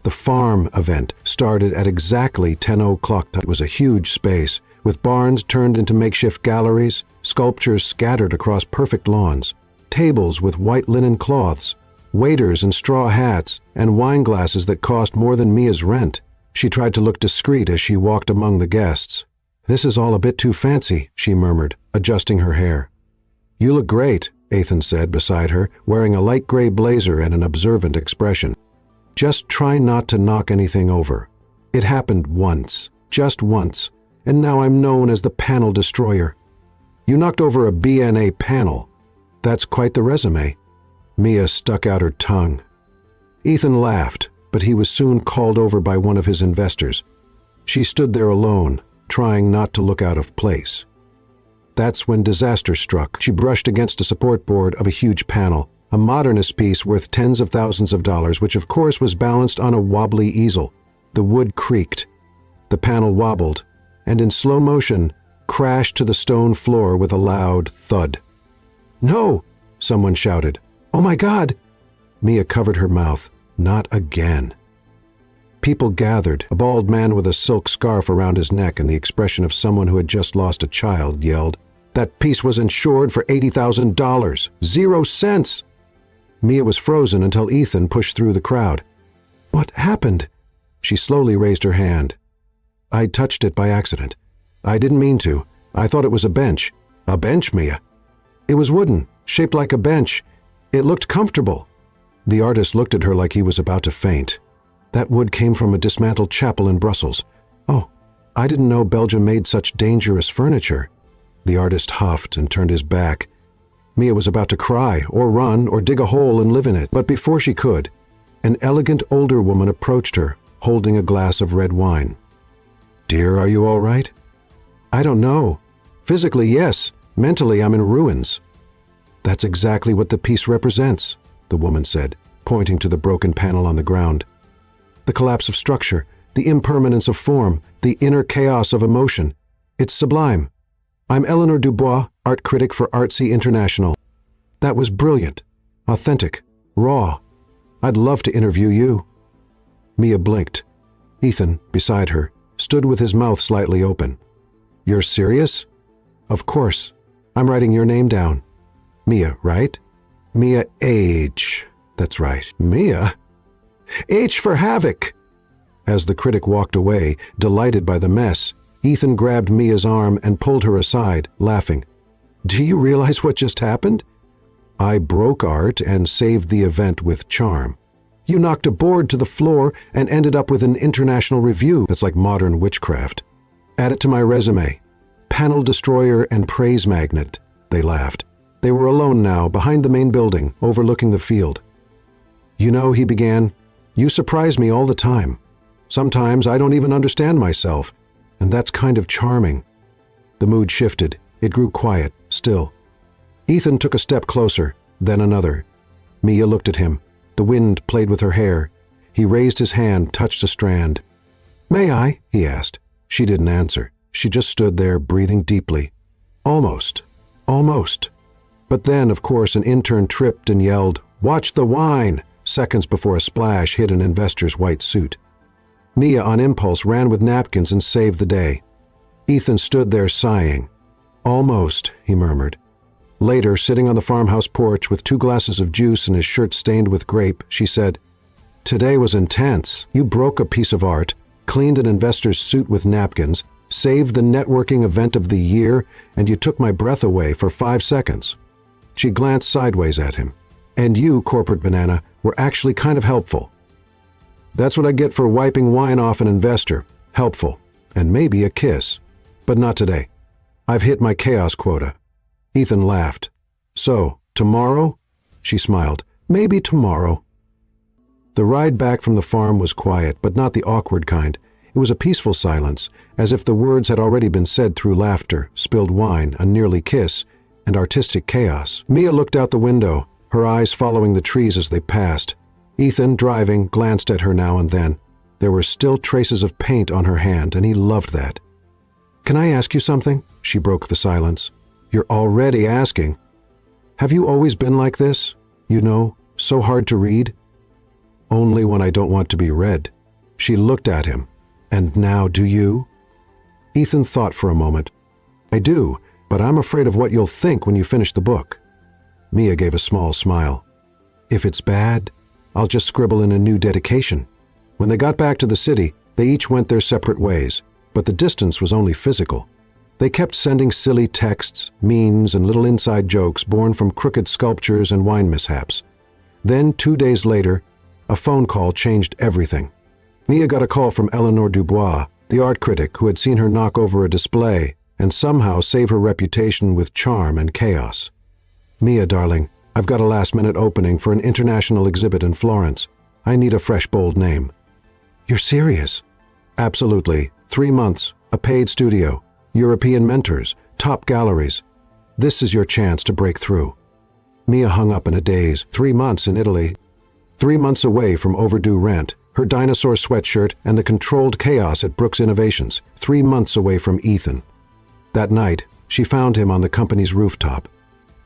The farm event started at exactly 10:00. It was a huge space, with barns turned into makeshift galleries, sculptures scattered across perfect lawns, tables with white linen cloths, waiters in straw hats, and wine glasses that cost more than Mia's rent. She tried to look discreet as she walked among the guests. This is all a bit too fancy, she murmured, adjusting her hair. You look great, Ethan said beside her, wearing a light gray blazer and an observant expression. Just try not to knock anything over. It happened once, just once, and now I'm known as the panel destroyer. You knocked over a BNA panel. That's quite the resume. Mia stuck out her tongue. Ethan laughed, but he was soon called over by one of his investors. She stood there alone, trying not to look out of place. That's when disaster struck. She brushed against a support board of a huge panel, a modernist piece worth tens of thousands of dollars, which of course was balanced on a wobbly easel. The wood creaked. The panel wobbled, and in slow motion, crashed to the stone floor with a loud thud. "No!" someone shouted. "Oh my God!" Mia covered her mouth. Not again. People gathered. A bald man with a silk scarf around his neck and the expression of someone who had just lost a child yelled, "That piece was insured for $80,000. 0 cents!" Mia was frozen until Ethan pushed through the crowd. "What happened?" She slowly raised her hand. "I touched it by accident. I didn't mean to. I thought it was a bench." "A bench, Mia?" "It was wooden, shaped like a bench. It looked comfortable." The artist looked at her like he was about to faint. "That wood came from a dismantled chapel in Brussels. Oh, I didn't know Belgium made such dangerous furniture." The artist huffed and turned his back. Mia was about to cry, or run, or dig a hole and live in it. But before she could, an elegant older woman approached her, holding a glass of red wine. "Dear, are you all right?" "I don't know. Physically, yes. Mentally, I'm in ruins." "That's exactly what the piece represents," the woman said, pointing to the broken panel on the ground. "The collapse of structure, the impermanence of form, the inner chaos of emotion. It's sublime. I'm Eleanor Dubois, art critic for Artsy International. That was brilliant, authentic, raw. I'd love to interview you." Mia blinked. Ethan, beside her, stood with his mouth slightly open. "You're serious?" "Of course. I'm writing your name down. Mia, right?" "Mia H. That's right. Mia? H for havoc!" As the critic walked away, delighted by the mess, Ethan grabbed Mia's arm and pulled her aside, laughing. "Do you realize what just happened? I broke art and saved the event with charm. You knocked a board to the floor and ended up with an international review that's like modern witchcraft. Add it to my resume. Panel destroyer and praise magnet." They laughed. They were alone now, behind the main building, overlooking the field. "You know," he began, "you surprise me all the time. Sometimes I don't even understand myself, and that's kind of charming." The mood shifted. It grew quiet, still. Ethan took a step closer, then another. Mia looked at him. The wind played with her hair. He raised his hand, touched a strand. "May I?" he asked. She didn't answer. She just stood there, breathing deeply. "Almost. Almost." But then, of course, an intern tripped and yelled, "Watch the wine!" seconds before a splash hit an investor's white suit. Mia, on impulse, ran with napkins and saved the day. Ethan stood there sighing. "Almost," he murmured. Later, sitting on the farmhouse porch with 2 glasses of juice and his shirt stained with grape, she said, "Today was intense. You broke a piece of art, cleaned an investor's suit with napkins, saved the networking event of the year, and you took my breath away for 5 seconds." She glanced sideways at him. "And you, corporate banana, were actually kind of helpful." "That's what I get for wiping wine off an investor. Helpful. And maybe a kiss. But not today. I've hit my chaos quota." Ethan laughed. "So, tomorrow?" She smiled. "Maybe tomorrow." The ride back from the farm was quiet, but not the awkward kind. It was a peaceful silence, as if the words had already been said through laughter, spilled wine, a nearly kiss, and artistic chaos. Mia looked out the window, her eyes following the trees as they passed. Ethan, driving, glanced at her now and then. There were still traces of paint on her hand, and he loved that. "Can I ask you something?" She broke the silence. "You're already asking. Have you always been like this? You know, so hard to read?" "Only when I don't want to be read." She looked at him. "And now do you?" Ethan thought for a moment. "I do, but I'm afraid of what you'll think when you finish the book." Mia gave a small smile. "If it's bad, I'll just scribble in a new dedication." When they got back to the city, they each went their separate ways, but the distance was only physical. They kept sending silly texts, memes, and little inside jokes born from crooked sculptures and wine mishaps. Then, 2 days later, a phone call changed everything. Mia got a call from Eleanor Dubois, the art critic who had seen her knock over a display and somehow save her reputation with charm and chaos. "Mia, darling, I've got a last-minute opening for an international exhibit in Florence. I need a fresh, bold name." "You're serious?" "Absolutely. 3 months, a paid studio, European mentors, top galleries. This is your chance to break through." Mia hung up in a daze. 3 months in Italy. 3 months away from overdue rent, her dinosaur sweatshirt, and the controlled chaos at Brooks Innovations. 3 months away from Ethan. That night, she found him on the company's rooftop.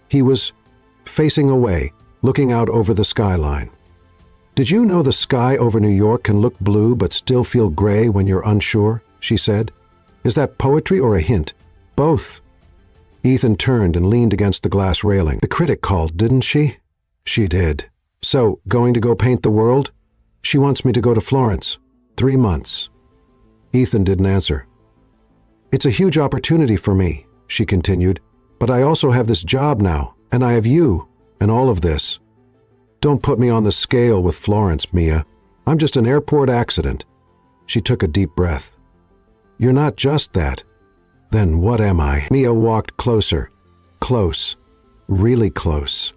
He was facing away, looking out over the skyline. "Did you know the sky over New York can look blue but still feel gray when you're unsure?" she said. "Is that poetry or a hint?" "Both." Ethan turned and leaned against the glass railing. "The critic called, didn't she?" "She did." "So, going to go paint the world?" "She wants me to go to Florence. 3 months." Ethan didn't answer. "It's a huge opportunity for me," she continued, "but I also have this job now, and I have you, and all of this. Don't put me on the scale with Florence, Mia. I'm just an airport accident." She took a deep breath. "You're not just that. Then what am I?" Mia walked closer. Close. Really close.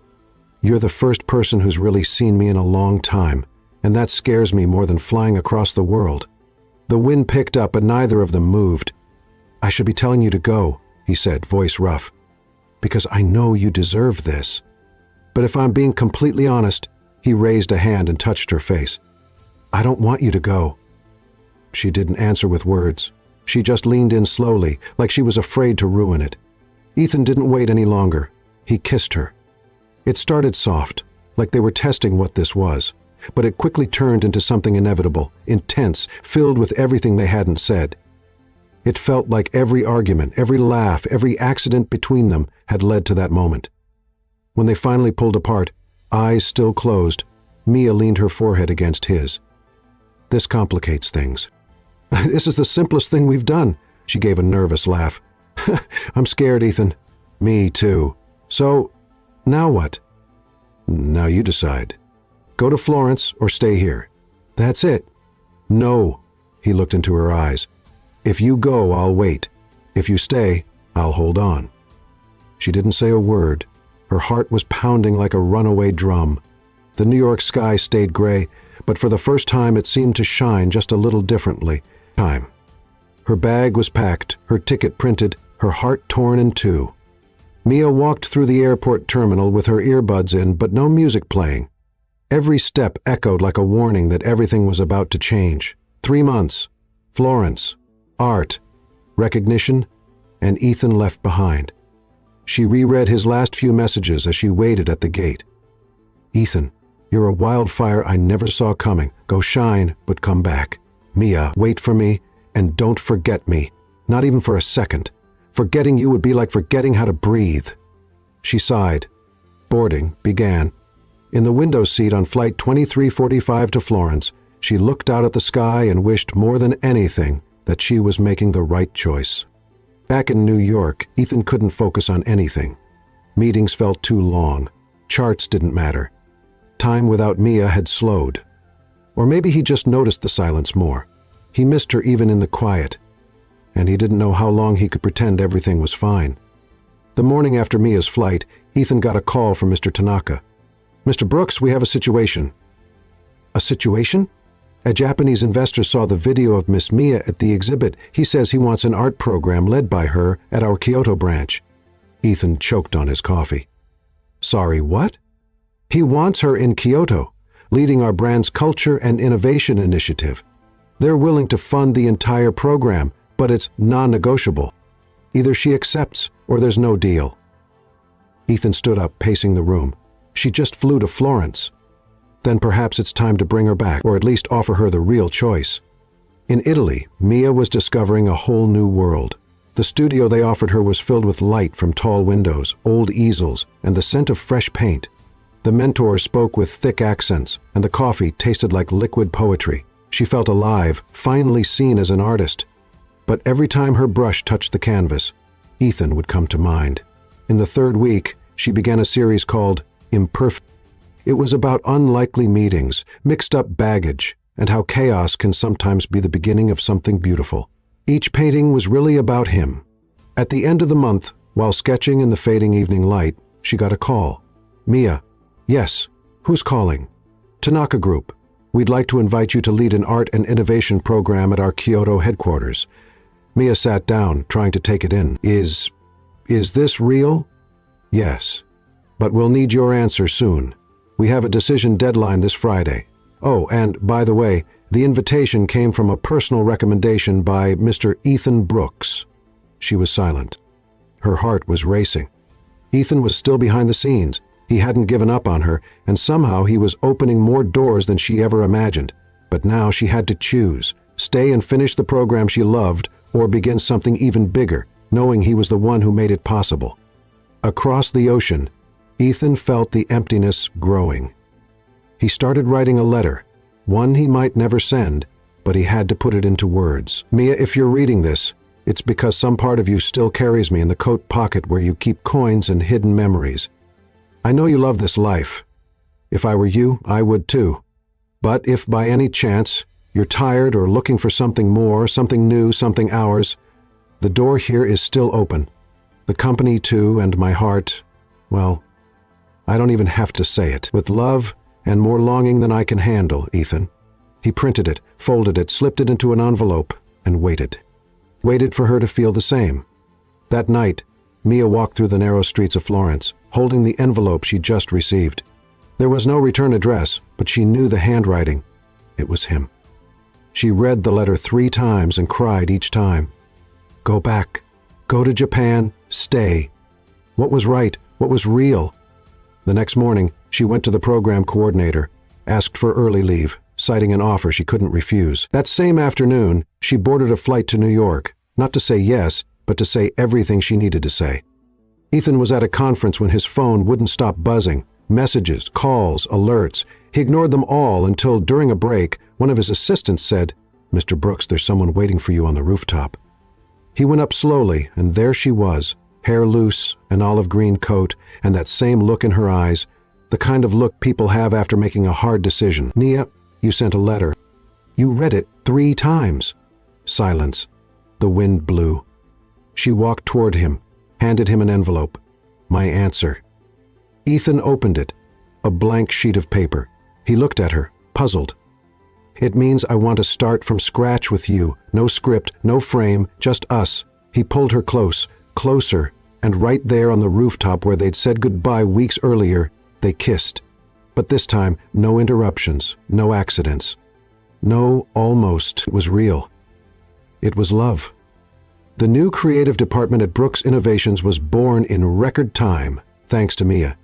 "You're the first person who's really seen me in a long time, and that scares me more than flying across the world." The wind picked up, but neither of them moved. "I should be telling you to go," he said, voice rough, "because I know you deserve this. But if I'm being completely honest," he raised a hand and touched her face, "I don't want you to go." She didn't answer with words. She just leaned in slowly, like she was afraid to ruin it. Ethan didn't wait any longer. He kissed her. It started soft, like they were testing what this was, but it quickly turned into something inevitable, intense, filled with everything they hadn't said. It felt like every argument, every laugh, every accident between them had led to that moment. When they finally pulled apart, eyes still closed, Mia leaned her forehead against his. "This complicates things." "This is the simplest thing we've done," she gave a nervous laugh. "I'm scared, Ethan." "Me too." "So, now what?" "Now you decide. Go to Florence or stay here." "That's it." "No." He looked into her eyes. "If you go, I'll wait. If you stay, I'll hold on." She didn't say a word. Her heart was pounding like a runaway drum. The New York sky stayed gray, but for the first time it seemed to shine just a little differently. Her bag was packed, her ticket printed, her heart torn in two. Mia walked through the airport terminal with her earbuds in, but no music playing. Every step echoed like a warning that everything was about to change. 3 months, Florence, art, recognition, and Ethan left behind. She reread his last few messages as she waited at the gate. "Ethan, you're a wildfire I never saw coming. Go shine, but come back. Mia, wait for me, and don't forget me. Not even for a second. Forgetting you would be like forgetting how to breathe." She sighed. Boarding began. In the window seat on Flight 2345 to Florence, she looked out at the sky and wished more than anything that she was making the right choice. Back in New York, Ethan couldn't focus on anything. Meetings felt too long. Charts didn't matter. Time without Mia had slowed. Or maybe he just noticed the silence more. He missed her even in the quiet. And he didn't know how long he could pretend everything was fine. The morning after Mia's flight, Ethan got a call from Mr. Tanaka. "Mr. Brooks, we have a situation." "A situation?" "A Japanese investor saw the video of Miss Mia at the exhibit. He says he wants an art program led by her at our Kyoto branch." Ethan choked on his coffee. "Sorry, what?" "He wants her in Kyoto, leading our brand's culture and innovation initiative. They're willing to fund the entire program, but it's non-negotiable. Either she accepts or there's no deal." Ethan stood up, pacing the room. She just flew to Florence. Then perhaps it's time to bring her back, or at least offer her the real choice. In Italy, Mia was discovering a whole new world. The studio they offered her was filled with light from tall windows, old easels, and the scent of fresh paint. The mentor spoke with thick accents, and the coffee tasted like liquid poetry. She felt alive, finally seen as an artist. But every time her brush touched the canvas, Ethan would come to mind. In the 3rd week, she began a series called Imperfect. It was about unlikely meetings, mixed-up baggage, and how chaos can sometimes be the beginning of something beautiful. Each painting was really about him. At the end of the month, while sketching in the fading evening light, she got a call. "Mia." "Yes. Who's calling?" "Tanaka Group." We'd like to invite you to lead an art and innovation program at our Kyoto headquarters. Mia sat down, trying to take it in. Is this real? Yes. But we'll need your answer soon. We have a decision deadline this Friday. Oh, and by the way, the invitation came from a personal recommendation by Mr. Ethan Brooks. She was silent. Her heart was racing. Ethan was still behind the scenes. He hadn't given up on her, and somehow he was opening more doors than she ever imagined. But now she had to choose, stay and finish the program she loved, or begin something even bigger, knowing he was the one who made it possible. Across the ocean, Ethan felt the emptiness growing. He started writing a letter, one he might never send, but he had to put it into words. Mia, if you're reading this, it's because some part of you still carries me in the coat pocket where you keep coins and hidden memories. I know you love this life. If I were you, I would too. But if by any chance you're tired or looking for something more, something new, something ours, the door here is still open. The company too, and my heart, well, I don't even have to say it. With love and more longing than I can handle, Ethan. He printed it, folded it, slipped it into an envelope, and waited. Waited for her to feel the same. That night, Mia walked through the narrow streets of Florence, holding the envelope she just received. There was no return address, but she knew the handwriting. It was him. She read the letter 3 times and cried each time. Go back. Go to Japan. Stay. What was right? What was real? The next morning, she went to the program coordinator, asked for early leave, citing an offer she couldn't refuse. That same afternoon, she boarded a flight to New York, not to say yes, but to say everything she needed to say. Ethan was at a conference when his phone wouldn't stop buzzing. Messages, calls, alerts. He ignored them all until, during a break, one of his assistants said, Mr. Brooks, there's someone waiting for you on the rooftop. He went up slowly, and there she was, hair loose, an olive green coat, and that same look in her eyes, the kind of look people have after making a hard decision. Mia, you sent a letter. You read it 3 times. Silence. The wind blew. She walked toward him, handed him an envelope. My answer. Ethan opened it, a blank sheet of paper. He looked at her, puzzled. It means I want to start from scratch with you. No script, no frame, just us. He pulled her close, closer, and right there on the rooftop where they'd said goodbye weeks earlier, they kissed. But this time, no interruptions, no accidents. No, almost, it was real. It was love. The new creative department at Brooks Innovations was born in record time, thanks to Mia.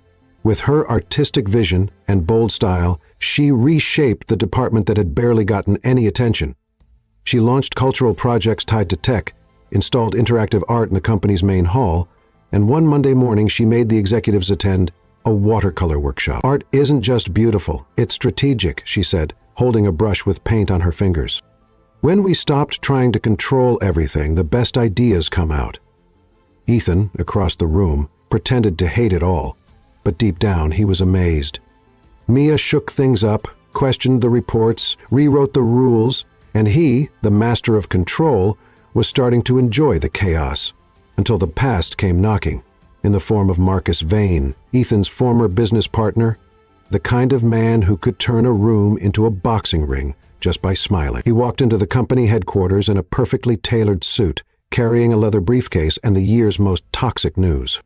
With her artistic vision and bold style, she reshaped the department that had barely gotten any attention. She launched cultural projects tied to tech, installed interactive art in the company's main hall, and one Monday morning she made the executives attend a watercolor workshop. Art isn't just beautiful, it's strategic, she said, holding a brush with paint on her fingers. When we stopped trying to control everything, the best ideas come out. Ethan, across the room, pretended to hate it all, but deep down he was amazed. Mia shook things up, questioned the reports, rewrote the rules, and he, the master of control, was starting to enjoy the chaos, until the past came knocking, in the form of Marcus Vane, Ethan's former business partner, the kind of man who could turn a room into a boxing ring just by smiling. He walked into the company headquarters in a perfectly tailored suit, carrying a leather briefcase and the year's most toxic news.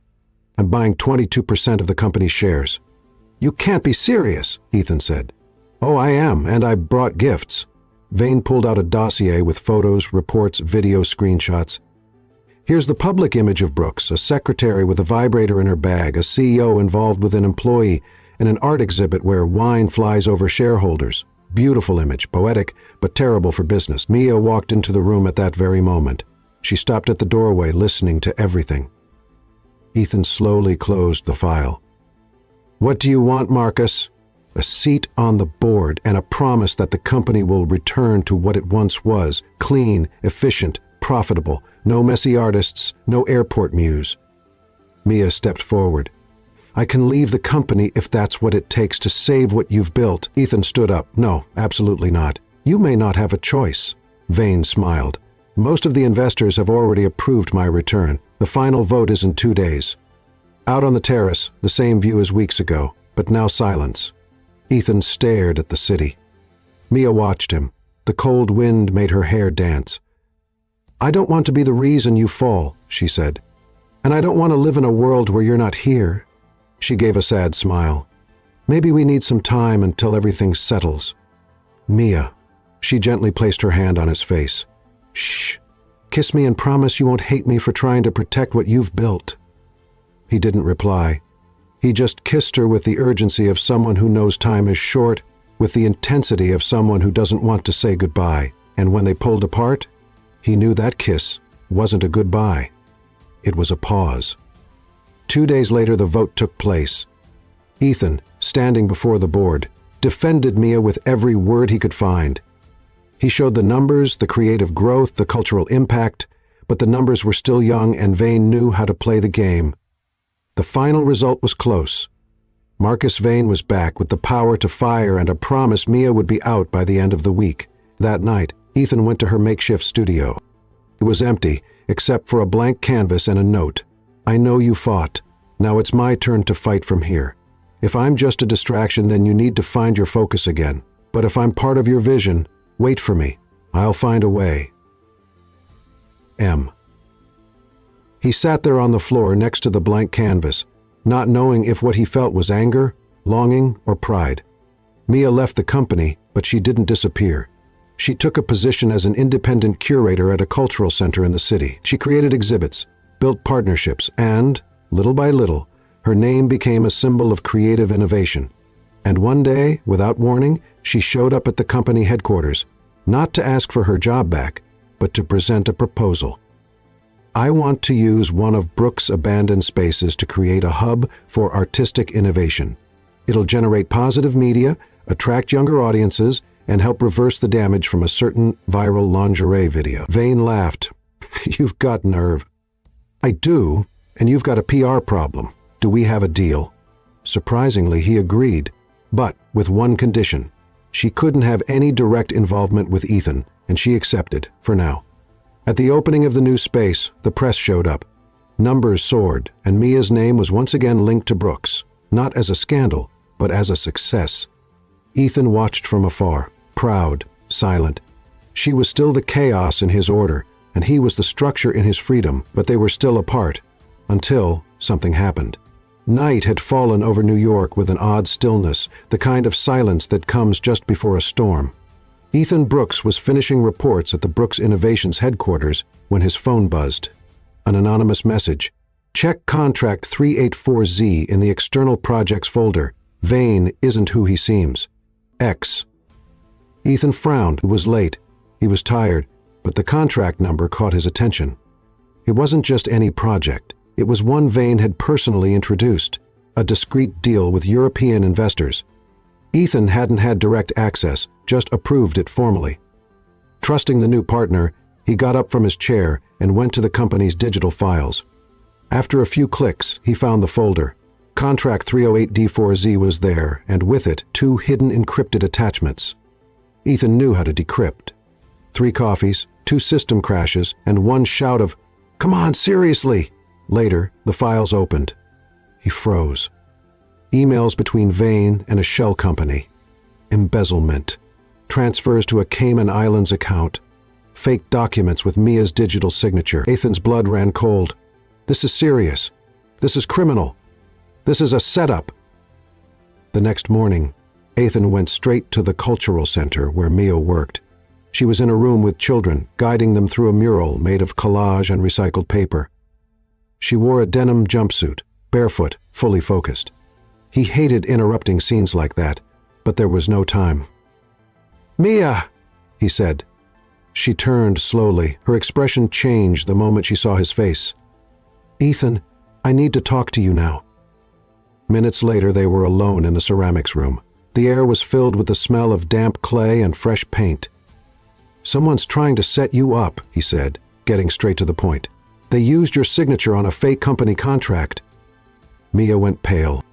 I'm buying 22% of the company's shares. You can't be serious, Ethan said. Oh, I am, and I brought gifts. Vane pulled out a dossier with photos, reports, video screenshots. Here's the public image of Brooks, a secretary with a vibrator in her bag, a CEO involved with an employee, and an art exhibit where wine flies over shareholders. Beautiful image, poetic, but terrible for business. Mia walked into the room at that very moment. She stopped at the doorway, listening to everything. Ethan slowly closed the file. What do you want, Marcus? A seat on the board and a promise that the company will return to what it once was, clean, efficient, profitable, no messy artists, no airport muse. Mia stepped forward. I can leave the company if that's what it takes to save what you've built. Ethan stood up. No, absolutely not. You may not have a choice. Vane smiled. Most of the investors have already approved my return. The final vote is in 2 days. Out on the terrace, the same view as weeks ago, but now silence. Ethan stared at the city. Mia watched him. The cold wind made her hair dance. "I don't want to be the reason you fall," she said. "And I don't want to live in a world where you're not here." She gave a sad smile. "Maybe we need some time until everything settles." "Mia." She gently placed her hand on his face. "Shh. Kiss me and promise you won't hate me for trying to protect what you've built." He didn't reply. He just kissed her with the urgency of someone who knows time is short, with the intensity of someone who doesn't want to say goodbye. And when they pulled apart, he knew that kiss wasn't a goodbye. It was a pause. 2 days later, the vote took place. Ethan, standing before the board, defended Mia with every word he could find. He showed the numbers, the creative growth, the cultural impact, but the numbers were still young and Vane knew how to play the game. The final result was close. Marcus Vane was back with the power to fire and a promise Mia would be out by the end of the week. That night, Ethan went to her makeshift studio. It was empty, except for a blank canvas and a note. "I know you fought. Now it's my turn to fight from here. If I'm just a distraction, then you need to find your focus again. But if I'm part of your vision, wait for me. I'll find a way. M." He sat there on the floor next to the blank canvas, not knowing if what he felt was anger, longing, or pride. Mia left the company, but she didn't disappear. She took a position as an independent curator at a cultural center in the city. She created exhibits, built partnerships, and, little by little, her name became a symbol of creative innovation. And one day, without warning, she showed up at the company headquarters, not to ask for her job back, but to present a proposal. "I want to use one of Brooks' abandoned spaces to create a hub for artistic innovation. It'll generate positive media, attract younger audiences, and help reverse the damage from a certain viral lingerie video." Vane laughed. "You've got nerve." "I do, and you've got a PR problem. Do we have a deal?" Surprisingly, he agreed, but with one condition. She couldn't have any direct involvement with Ethan, and she accepted, for now. At the opening of the new space, the press showed up. Numbers soared, and Mia's name was once again linked to Brooks, not as a scandal, but as a success. Ethan watched from afar, proud, silent. She was still the chaos in his order, and he was the structure in his freedom, but they were still apart, until something happened. Night had fallen over New York with an odd stillness, the kind of silence that comes just before a storm. Ethan Brooks was finishing reports at the Brooks Innovations headquarters when his phone buzzed. An anonymous message. "Check contract 384Z in the external projects folder. Vane isn't who he seems. X." Ethan frowned. It was late. He was tired, but the contract number caught his attention. It wasn't just any project. It was one Vane had personally introduced, a discreet deal with European investors. Ethan hadn't had direct access, just approved it formally. Trusting the new partner, he got up from his chair and went to the company's digital files. After a few clicks, he found the folder. Contract 308D4Z was there, and with it, 2 hidden encrypted attachments. Ethan knew how to decrypt. 3 coffees, 2 system crashes, and 1 shout of, "Come on, seriously!" Later, the files opened. He froze. Emails between Vane and a shell company. Embezzlement. Transfers to a Cayman Islands account. Fake documents with Mia's digital signature. Ethan's blood ran cold. This is serious. This is criminal. This is a setup. The next morning, Ethan went straight to the cultural center where Mia worked. She was in a room with children, guiding them through a mural made of collage and recycled paper. She wore a denim jumpsuit, barefoot, fully focused. He hated interrupting scenes like that, but there was no time. "Mia!" he said. She turned slowly. Her expression changed the moment she saw his face. "Ethan, I need to talk to you now." Minutes later, they were alone in the ceramics room. The air was filled with the smell of damp clay and fresh paint. "Someone's trying to set you up," he said, getting straight to the point. "They used your signature on a fake company contract." Mia went pale.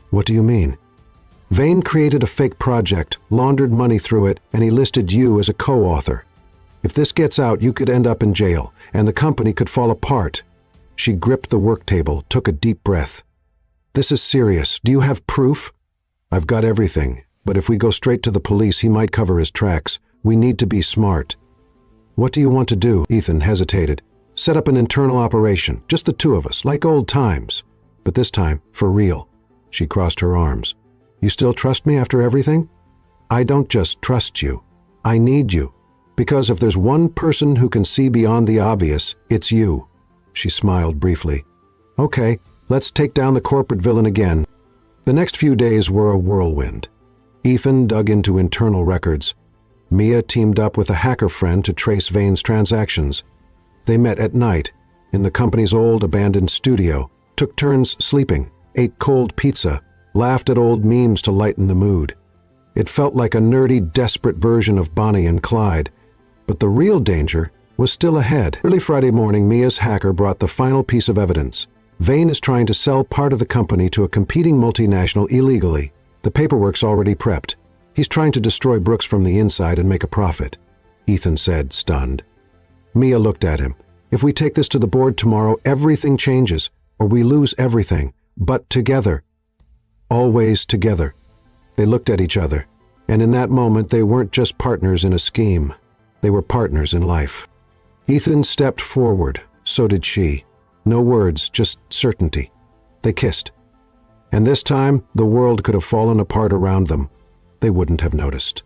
"What do you mean?" "Vane created a fake project, laundered money through it, and he listed you as a co-author. If this gets out, you could end up in jail, and the company could fall apart." She gripped the work table, took a deep breath. "This is serious. Do you have proof?" "I've got everything. But if we go straight to the police, he might cover his tracks. We need to be smart." "What do you want to do?" Ethan hesitated. "Set up an internal operation, just the two of us, like old times. But this time, for real." She crossed her arms. "You still trust me after everything?" "I don't just trust you. I need you. Because if there's one person who can see beyond the obvious, it's you." She smiled briefly. "Okay, let's take down the corporate villain again." The next few days were a whirlwind. Ethan dug into internal records. Mia teamed up with a hacker friend to trace Vane's transactions. They met at night, in the company's old abandoned studio, took turns sleeping, ate cold pizza, laughed at old memes to lighten the mood. It felt like a nerdy, desperate version of Bonnie and Clyde. But the real danger was still ahead. Early Friday morning, Mia's hacker brought the final piece of evidence. Vane is trying to sell part of the company to a competing multinational illegally. The paperwork's already prepped. He's trying to destroy Brooks from the inside and make a profit," Ethan said, stunned. Mia looked at him. "If we take this to the board tomorrow, everything changes, or we lose everything. But together. Always together." They looked at each other, and in that moment they weren't just partners in a scheme. They were partners in life. Ethan stepped forward. So did she. No words, just certainty. They kissed. And this time, the world could have fallen apart around them. They wouldn't have noticed.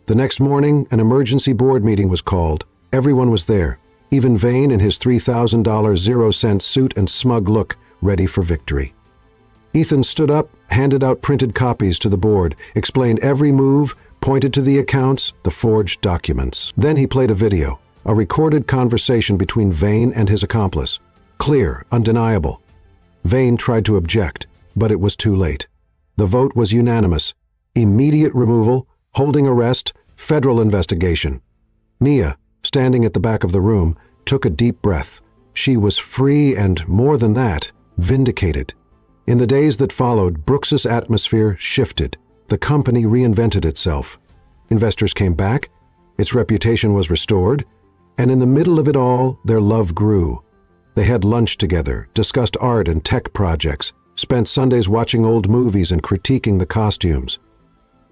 The next morning, an emergency board meeting was called. Everyone was there, even Vane in his $3,000 zero-cent suit and smug look, ready for victory. Ethan stood up, handed out printed copies to the board, explained every move, pointed to the accounts, the forged documents. Then he played a video, a recorded conversation between Vane and his accomplice. Clear, undeniable. Vane tried to object, but it was too late. The vote was unanimous. Immediate removal, holding arrest, federal investigation. Mia, standing at the back of the room, took a deep breath. She was free and, more than that, vindicated. In the days that followed, Brooks's atmosphere shifted. The company reinvented itself. Investors came back, its reputation was restored, and in the middle of it all, their love grew. They had lunch together, discussed art and tech projects, spent Sundays watching old movies and critiquing the costumes.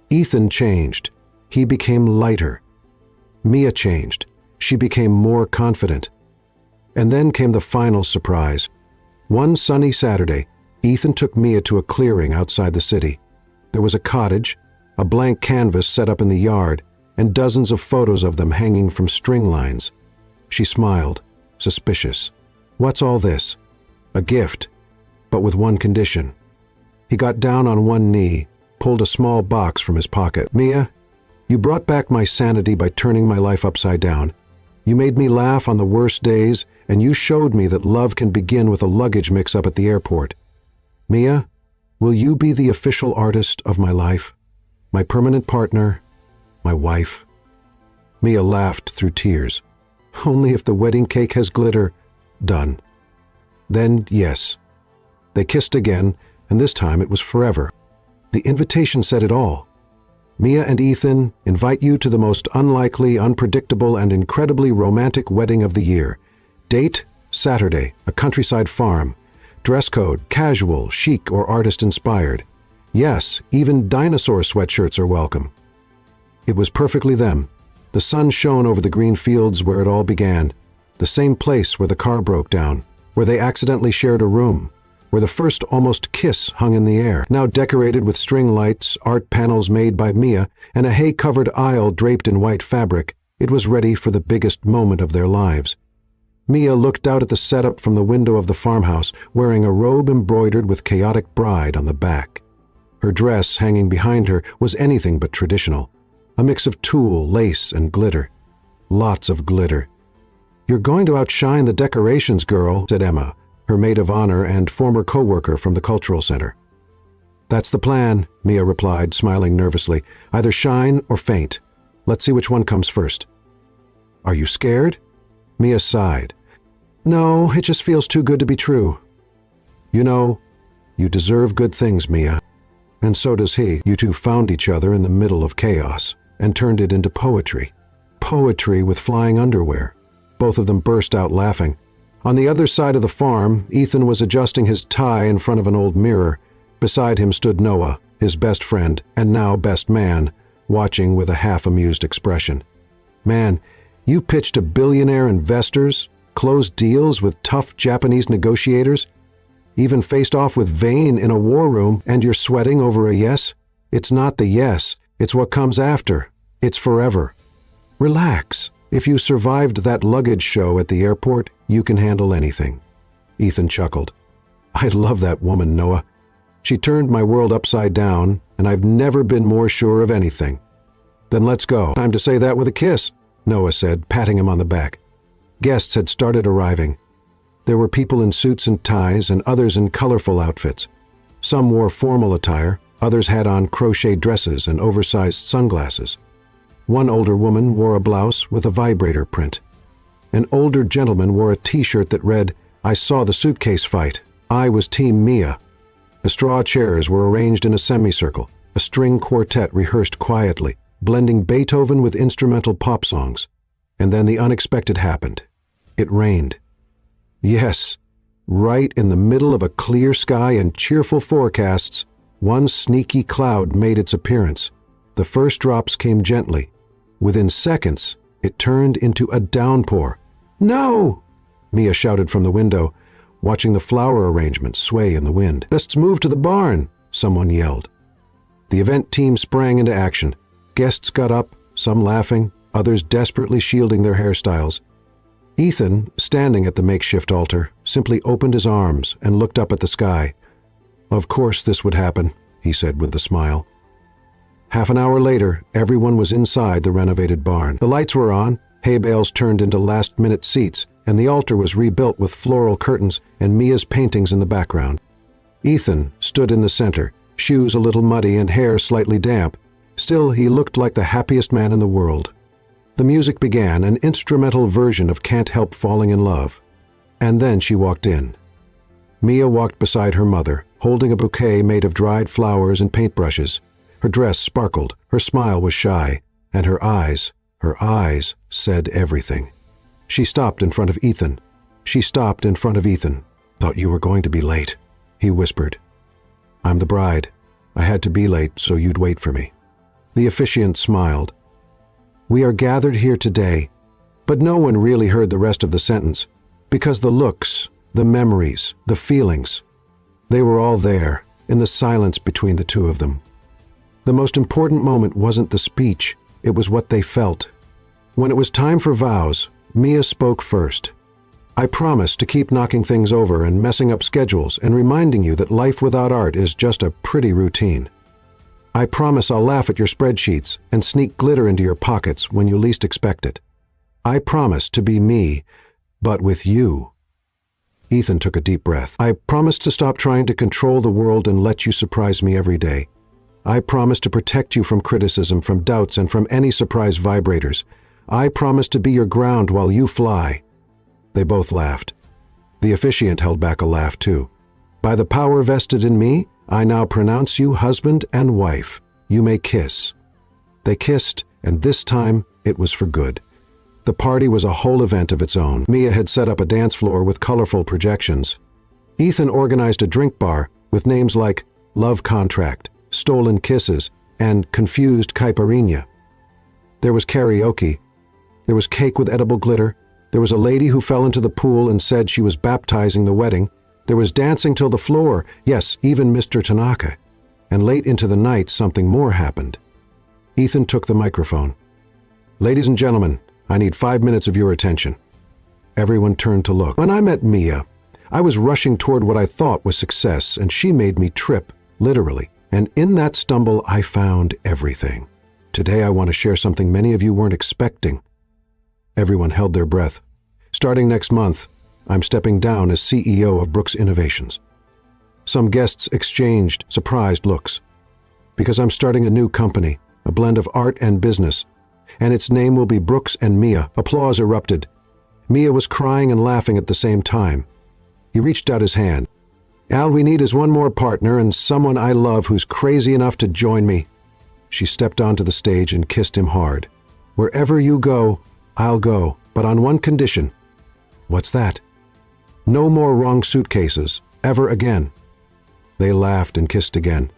Ethan changed. He became lighter. Mia changed. She became more confident. And then came the final surprise. One sunny Saturday, Ethan took Mia to a clearing outside the city. There was a cottage, a blank canvas set up in the yard, and dozens of photos of them hanging from string lines. She smiled, suspicious. "What's all this?" "A gift, but with one condition." He got down on one knee, pulled a small box from his pocket. "Mia, you brought back my sanity by turning my life upside down. You made me laugh on the worst days, and you showed me that love can begin with a luggage mix-up at the airport. Mia, will you be the official artist of my life? My permanent partner, my wife?" Mia laughed through tears. "Only if the wedding cake has glitter." "Done." "Then, yes." They kissed again, and this time it was forever. The invitation said it all. "Mia and Ethan invite you to the most unlikely, unpredictable, and incredibly romantic wedding of the year. Date, Saturday, a countryside farm. Dress code, casual, chic, or artist-inspired. Yes, even dinosaur sweatshirts are welcome." It was perfectly them. The sun shone over the green fields where it all began. The same place where the car broke down, where they accidentally shared a room, where the first almost kiss hung in the air, now decorated with string lights, art panels made by Mia, and a hay-covered aisle draped in white fabric. It was ready for the biggest moment of their lives. Mia looked out at the setup from the window of the farmhouse, wearing a robe embroidered with chaotic bride on the back. Her dress, hanging behind her, was anything but traditional. A mix of tulle, lace, and glitter. Lots of glitter. "You're going to outshine the decorations, girl," said Emma, her maid of honor and former co-worker from the cultural center. "That's the plan," Mia replied, smiling nervously. "Either shine or faint. Let's see which one comes first." "Are you scared?" Mia sighed. "No, it just feels too good to be true." "You know, you deserve good things, Mia. And so does he." You two found each other in the middle of chaos and turned it into poetry. Poetry with flying underwear. Both of them burst out laughing. On the other side of the farm, Ethan was adjusting his tie in front of an old mirror. Beside him stood Noah, his best friend, and now best man, watching with a half-amused expression. "Man, you pitched to billionaire investors, closed deals with tough Japanese negotiators, even faced off with Vane in a war room, and you're sweating over a yes? It's not the yes, it's what comes after. It's forever. Relax. If you survived that luggage show at the airport, you can handle anything." Ethan chuckled. "I love that woman, Noah. She turned my world upside down, and I've never been more sure of anything." "Then let's go." "Time to say that with a kiss," Noah said, patting him on the back. Guests had started arriving. There were people in suits and ties and others in colorful outfits. Some wore formal attire, others had on crochet dresses and oversized sunglasses. One older woman wore a blouse with a vibrator print. An older gentleman wore a t-shirt that read, "I saw the suitcase fight. I was Team Mia." The straw chairs were arranged in a semicircle. A string quartet rehearsed quietly, blending Beethoven with instrumental pop songs. And then the unexpected happened. It rained. Yes, right in the middle of a clear sky and cheerful forecasts, one sneaky cloud made its appearance. The first drops came gently. Within seconds, it turned into a downpour. "No!" Mia shouted from the window, watching the flower arrangements sway in the wind. "Let's move to the barn," someone yelled. The event team sprang into action. Guests got up, some laughing, others desperately shielding their hairstyles. Ethan, standing at the makeshift altar, simply opened his arms and looked up at the sky. "Of course this would happen," he said with a smile. Half an hour later, everyone was inside the renovated barn. The lights were on, hay bales turned into last-minute seats, and the altar was rebuilt with floral curtains and Mia's paintings in the background. Ethan stood in the center, shoes a little muddy and hair slightly damp. Still, he looked like the happiest man in the world. The music began, an instrumental version of "Can't Help Falling in Love." And then she walked in. Mia walked beside her mother, holding a bouquet made of dried flowers and paintbrushes. Her dress sparkled, her smile was shy, and her eyes said everything. She stopped in front of Ethan. "Thought you were going to be late," he whispered. "I'm the bride. I had to be late so you'd wait for me." The officiant smiled. "We are gathered here today," but no one really heard the rest of the sentence, because the looks, the memories, the feelings, they were all there, in the silence between the two of them. The most important moment wasn't the speech, it was what they felt. When it was time for vows, Mia spoke first. "I promise to keep knocking things over and messing up schedules and reminding you that life without art is just a pretty routine. I promise I'll laugh at your spreadsheets and sneak glitter into your pockets when you least expect it. I promise to be me, but with you." Ethan took a deep breath. "I promise to stop trying to control the world and let you surprise me every day. I promise to protect you from criticism, from doubts, and from any surprise vibrators. I promise to be your ground while you fly." They both laughed. The officiant held back a laugh too. "By the power vested in me, I now pronounce you husband and wife. You may kiss." They kissed, and this time it was for good. The party was a whole event of its own. Mia had set up a dance floor with colorful projections. Ethan organized a drink bar with names like Love Contract, Stolen Kisses, and Confused Caipirinha. There was karaoke. There was cake with edible glitter. There was a lady who fell into the pool and said she was baptizing the wedding. There was dancing till the floor, yes, even Mr. Tanaka. And late into the night, something more happened. Ethan took the microphone. "Ladies and gentlemen, I need 5 minutes of your attention." Everyone turned to look. When I met Mia, I was rushing toward what I thought was success, and she made me trip, literally. And in that stumble, I found everything. Today, I want to share something many of you weren't expecting. Everyone held their breath. Starting next month, I'm stepping down as CEO of Brooks Innovations. Some guests exchanged surprised looks. Because I'm starting a new company, a blend of art and business, and its name will be Brooks and Mia. Applause erupted. Mia was crying and laughing at the same time. He reached out his hand. "All we need is one more partner and someone I love who's crazy enough to join me." She stepped onto the stage and kissed him hard. "Wherever you go, I'll go, but on one condition." "What's that?" "No more wrong suitcases, ever again." They laughed and kissed again.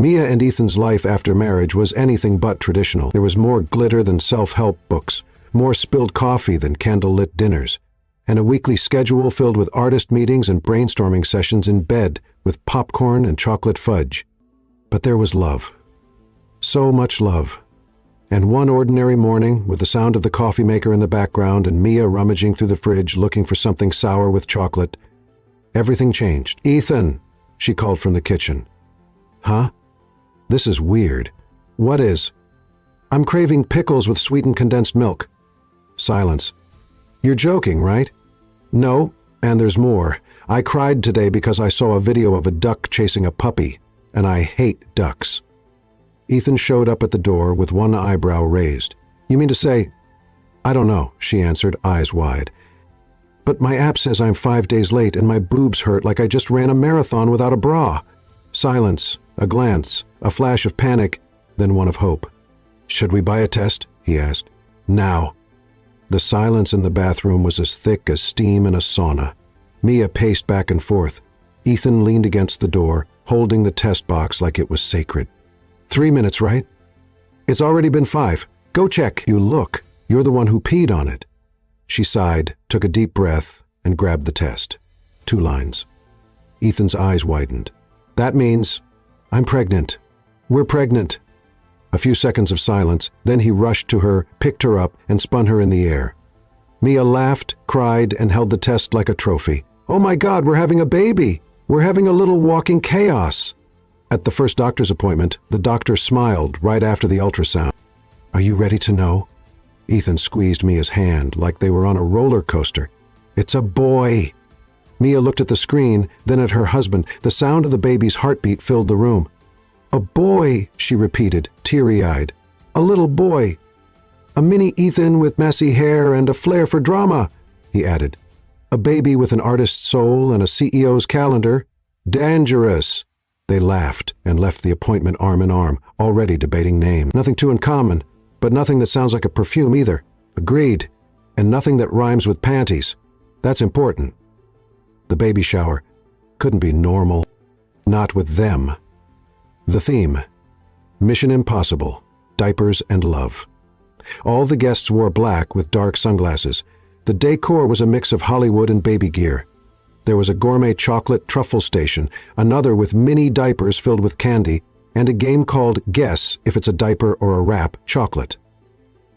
Mia and Ethan's life after marriage was anything but traditional. There was more glitter than self-help books, more spilled coffee than candlelit dinners, and a weekly schedule filled with artist meetings and brainstorming sessions in bed with popcorn and chocolate fudge. But there was love. So much love. And one ordinary morning, with the sound of the coffee maker in the background and Mia rummaging through the fridge looking for something sour with chocolate, everything changed. "Ethan," she called from the kitchen. "Huh? This is weird. What is?" "I'm craving pickles with sweetened condensed milk." Silence. "You're joking, right?" "No, and there's more. I cried today because I saw a video of a duck chasing a puppy, and I hate ducks." Ethan showed up at the door with one eyebrow raised. "You mean to say—" "I don't know," she answered, eyes wide. "But my app says I'm 5 days late and my boobs hurt like I just ran a marathon without a bra." Silence, a glance, a flash of panic, then one of hope. "Should we buy a test?" he asked. "Now." The silence in the bathroom was as thick as steam in a sauna. Mia paced back and forth. Ethan leaned against the door, holding the test box like it was sacred. 3 minutes, right?" "It's already been 5. Go check." "You look. You're the one who peed on it." She sighed, took a deep breath, and grabbed the test. 2 lines. Ethan's eyes widened. "That means I'm pregnant. We're pregnant." A few seconds of silence, then he rushed to her, picked her up, and spun her in the air. Mia laughed, cried, and held the test like a trophy. "Oh my God, we're having a baby! We're having a little walking chaos!" At the first doctor's appointment, the doctor smiled right after the ultrasound. "Are you ready to know?" Ethan squeezed Mia's hand like they were on a roller coaster. "It's a boy!" Mia looked at the screen, then at her husband. The sound of the baby's heartbeat filled the room. "A boy," she repeated, teary-eyed. "A little boy. A mini Ethan with messy hair and a flair for drama," he added. "A baby with an artist's soul and a CEO's calendar. Dangerous." They laughed and left the appointment arm in arm, already debating names. Nothing too uncommon, but nothing that sounds like a perfume either. Agreed. And nothing that rhymes with panties. That's important. The baby shower couldn't be normal. Not with them. The theme: Mission Impossible, diapers and love. All the guests wore black with dark sunglasses. The decor was a mix of Hollywood and baby gear. There was a gourmet chocolate truffle station, another with mini diapers filled with candy, and a game called Guess If It's a Diaper or a Wrap Chocolate.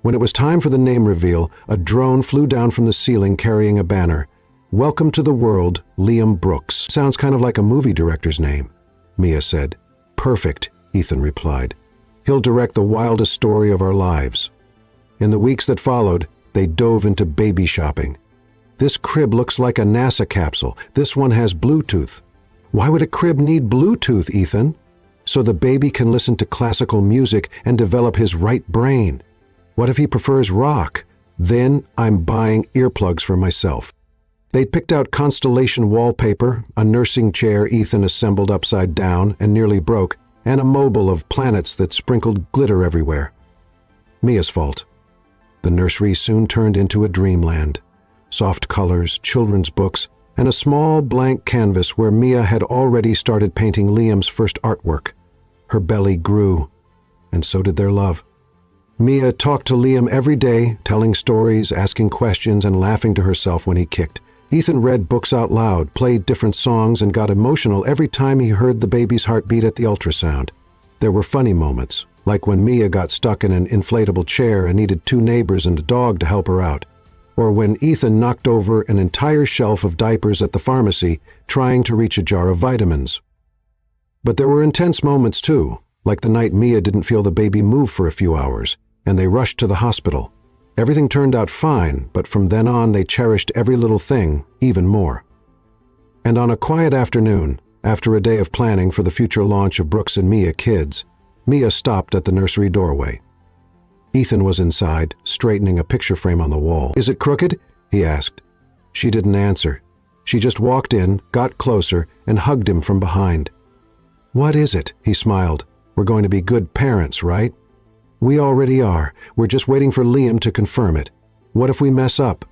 When it was time for the name reveal, a drone flew down from the ceiling carrying a banner. "Welcome to the world, Liam Brooks." "Sounds kind of like a movie director's name," Mia said. "Perfect," Ethan replied. "He'll direct the wildest story of our lives." In the weeks that followed, they dove into baby shopping. "This crib looks like a NASA capsule. This one has Bluetooth." "Why would a crib need Bluetooth, Ethan?" "So the baby can listen to classical music and develop his right brain." "What if he prefers rock?" "Then I'm buying earplugs for myself." They'd picked out constellation wallpaper, a nursing chair Ethan assembled upside down and nearly broke, and a mobile of planets that sprinkled glitter everywhere. Mia's fault. The nursery soon turned into a dreamland. Soft colors, children's books, and a small blank canvas where Mia had already started painting Liam's first artwork. Her belly grew, and so did their love. Mia talked to Liam every day, telling stories, asking questions, and laughing to herself when he kicked. Ethan read books out loud, played different songs, and got emotional every time he heard the baby's heartbeat at the ultrasound. There were funny moments, like when Mia got stuck in an inflatable chair and needed 2 neighbors and a dog to help her out, or when Ethan knocked over an entire shelf of diapers at the pharmacy trying to reach a jar of vitamins. But there were intense moments too, like the night Mia didn't feel the baby move for a few hours, and they rushed to the hospital. Everything turned out fine, but from then on they cherished every little thing even more. And on a quiet afternoon, after a day of planning for the future launch of Brooks and Mia Kids, Mia stopped at the nursery doorway. Ethan was inside, straightening a picture frame on the wall. "Is it crooked?" he asked. She didn't answer. She just walked in, got closer, and hugged him from behind. "What is it?" he smiled. "We're going to be good parents, right?" "We already are. We're just waiting for Liam to confirm it. What if we mess up?"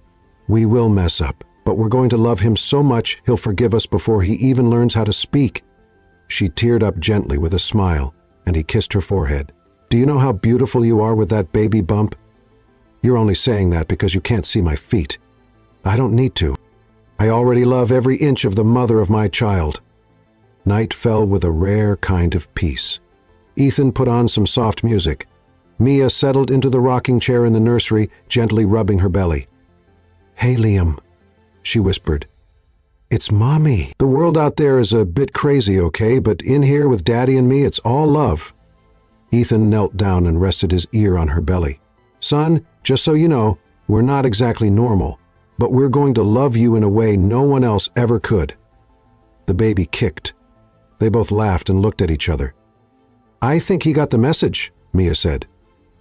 "We will mess up, but we're going to love him so much he'll forgive us before he even learns how to speak." She teared up gently with a smile, and he kissed her forehead. "Do you know how beautiful you are with that baby bump? You're only saying that because you can't see my feet. I don't need to. I already love every inch of the mother of my child." Night fell with a rare kind of peace. Ethan put on some soft music. Mia settled into the rocking chair in the nursery, gently rubbing her belly. "Hey, Liam," she whispered. "It's Mommy. The world out there is a bit crazy, okay, but in here with Daddy and me, it's all love." Ethan knelt down and rested his ear on her belly. "Son, just so you know, we're not exactly normal, but we're going to love you in a way no one else ever could." The baby kicked. They both laughed and looked at each other. "I think he got the message," Mia said.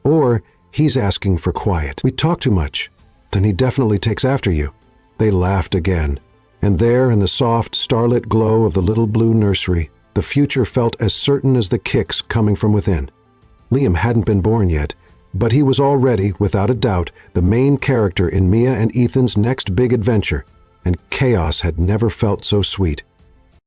"Or he's asking for quiet. We talk too much. Then he definitely takes after you." They laughed again, and there in the soft, starlit glow of the little blue nursery, the future felt as certain as the kicks coming from within. Liam hadn't been born yet, but he was already, without a doubt, the main character in Mia and Ethan's next big adventure, and chaos had never felt so sweet.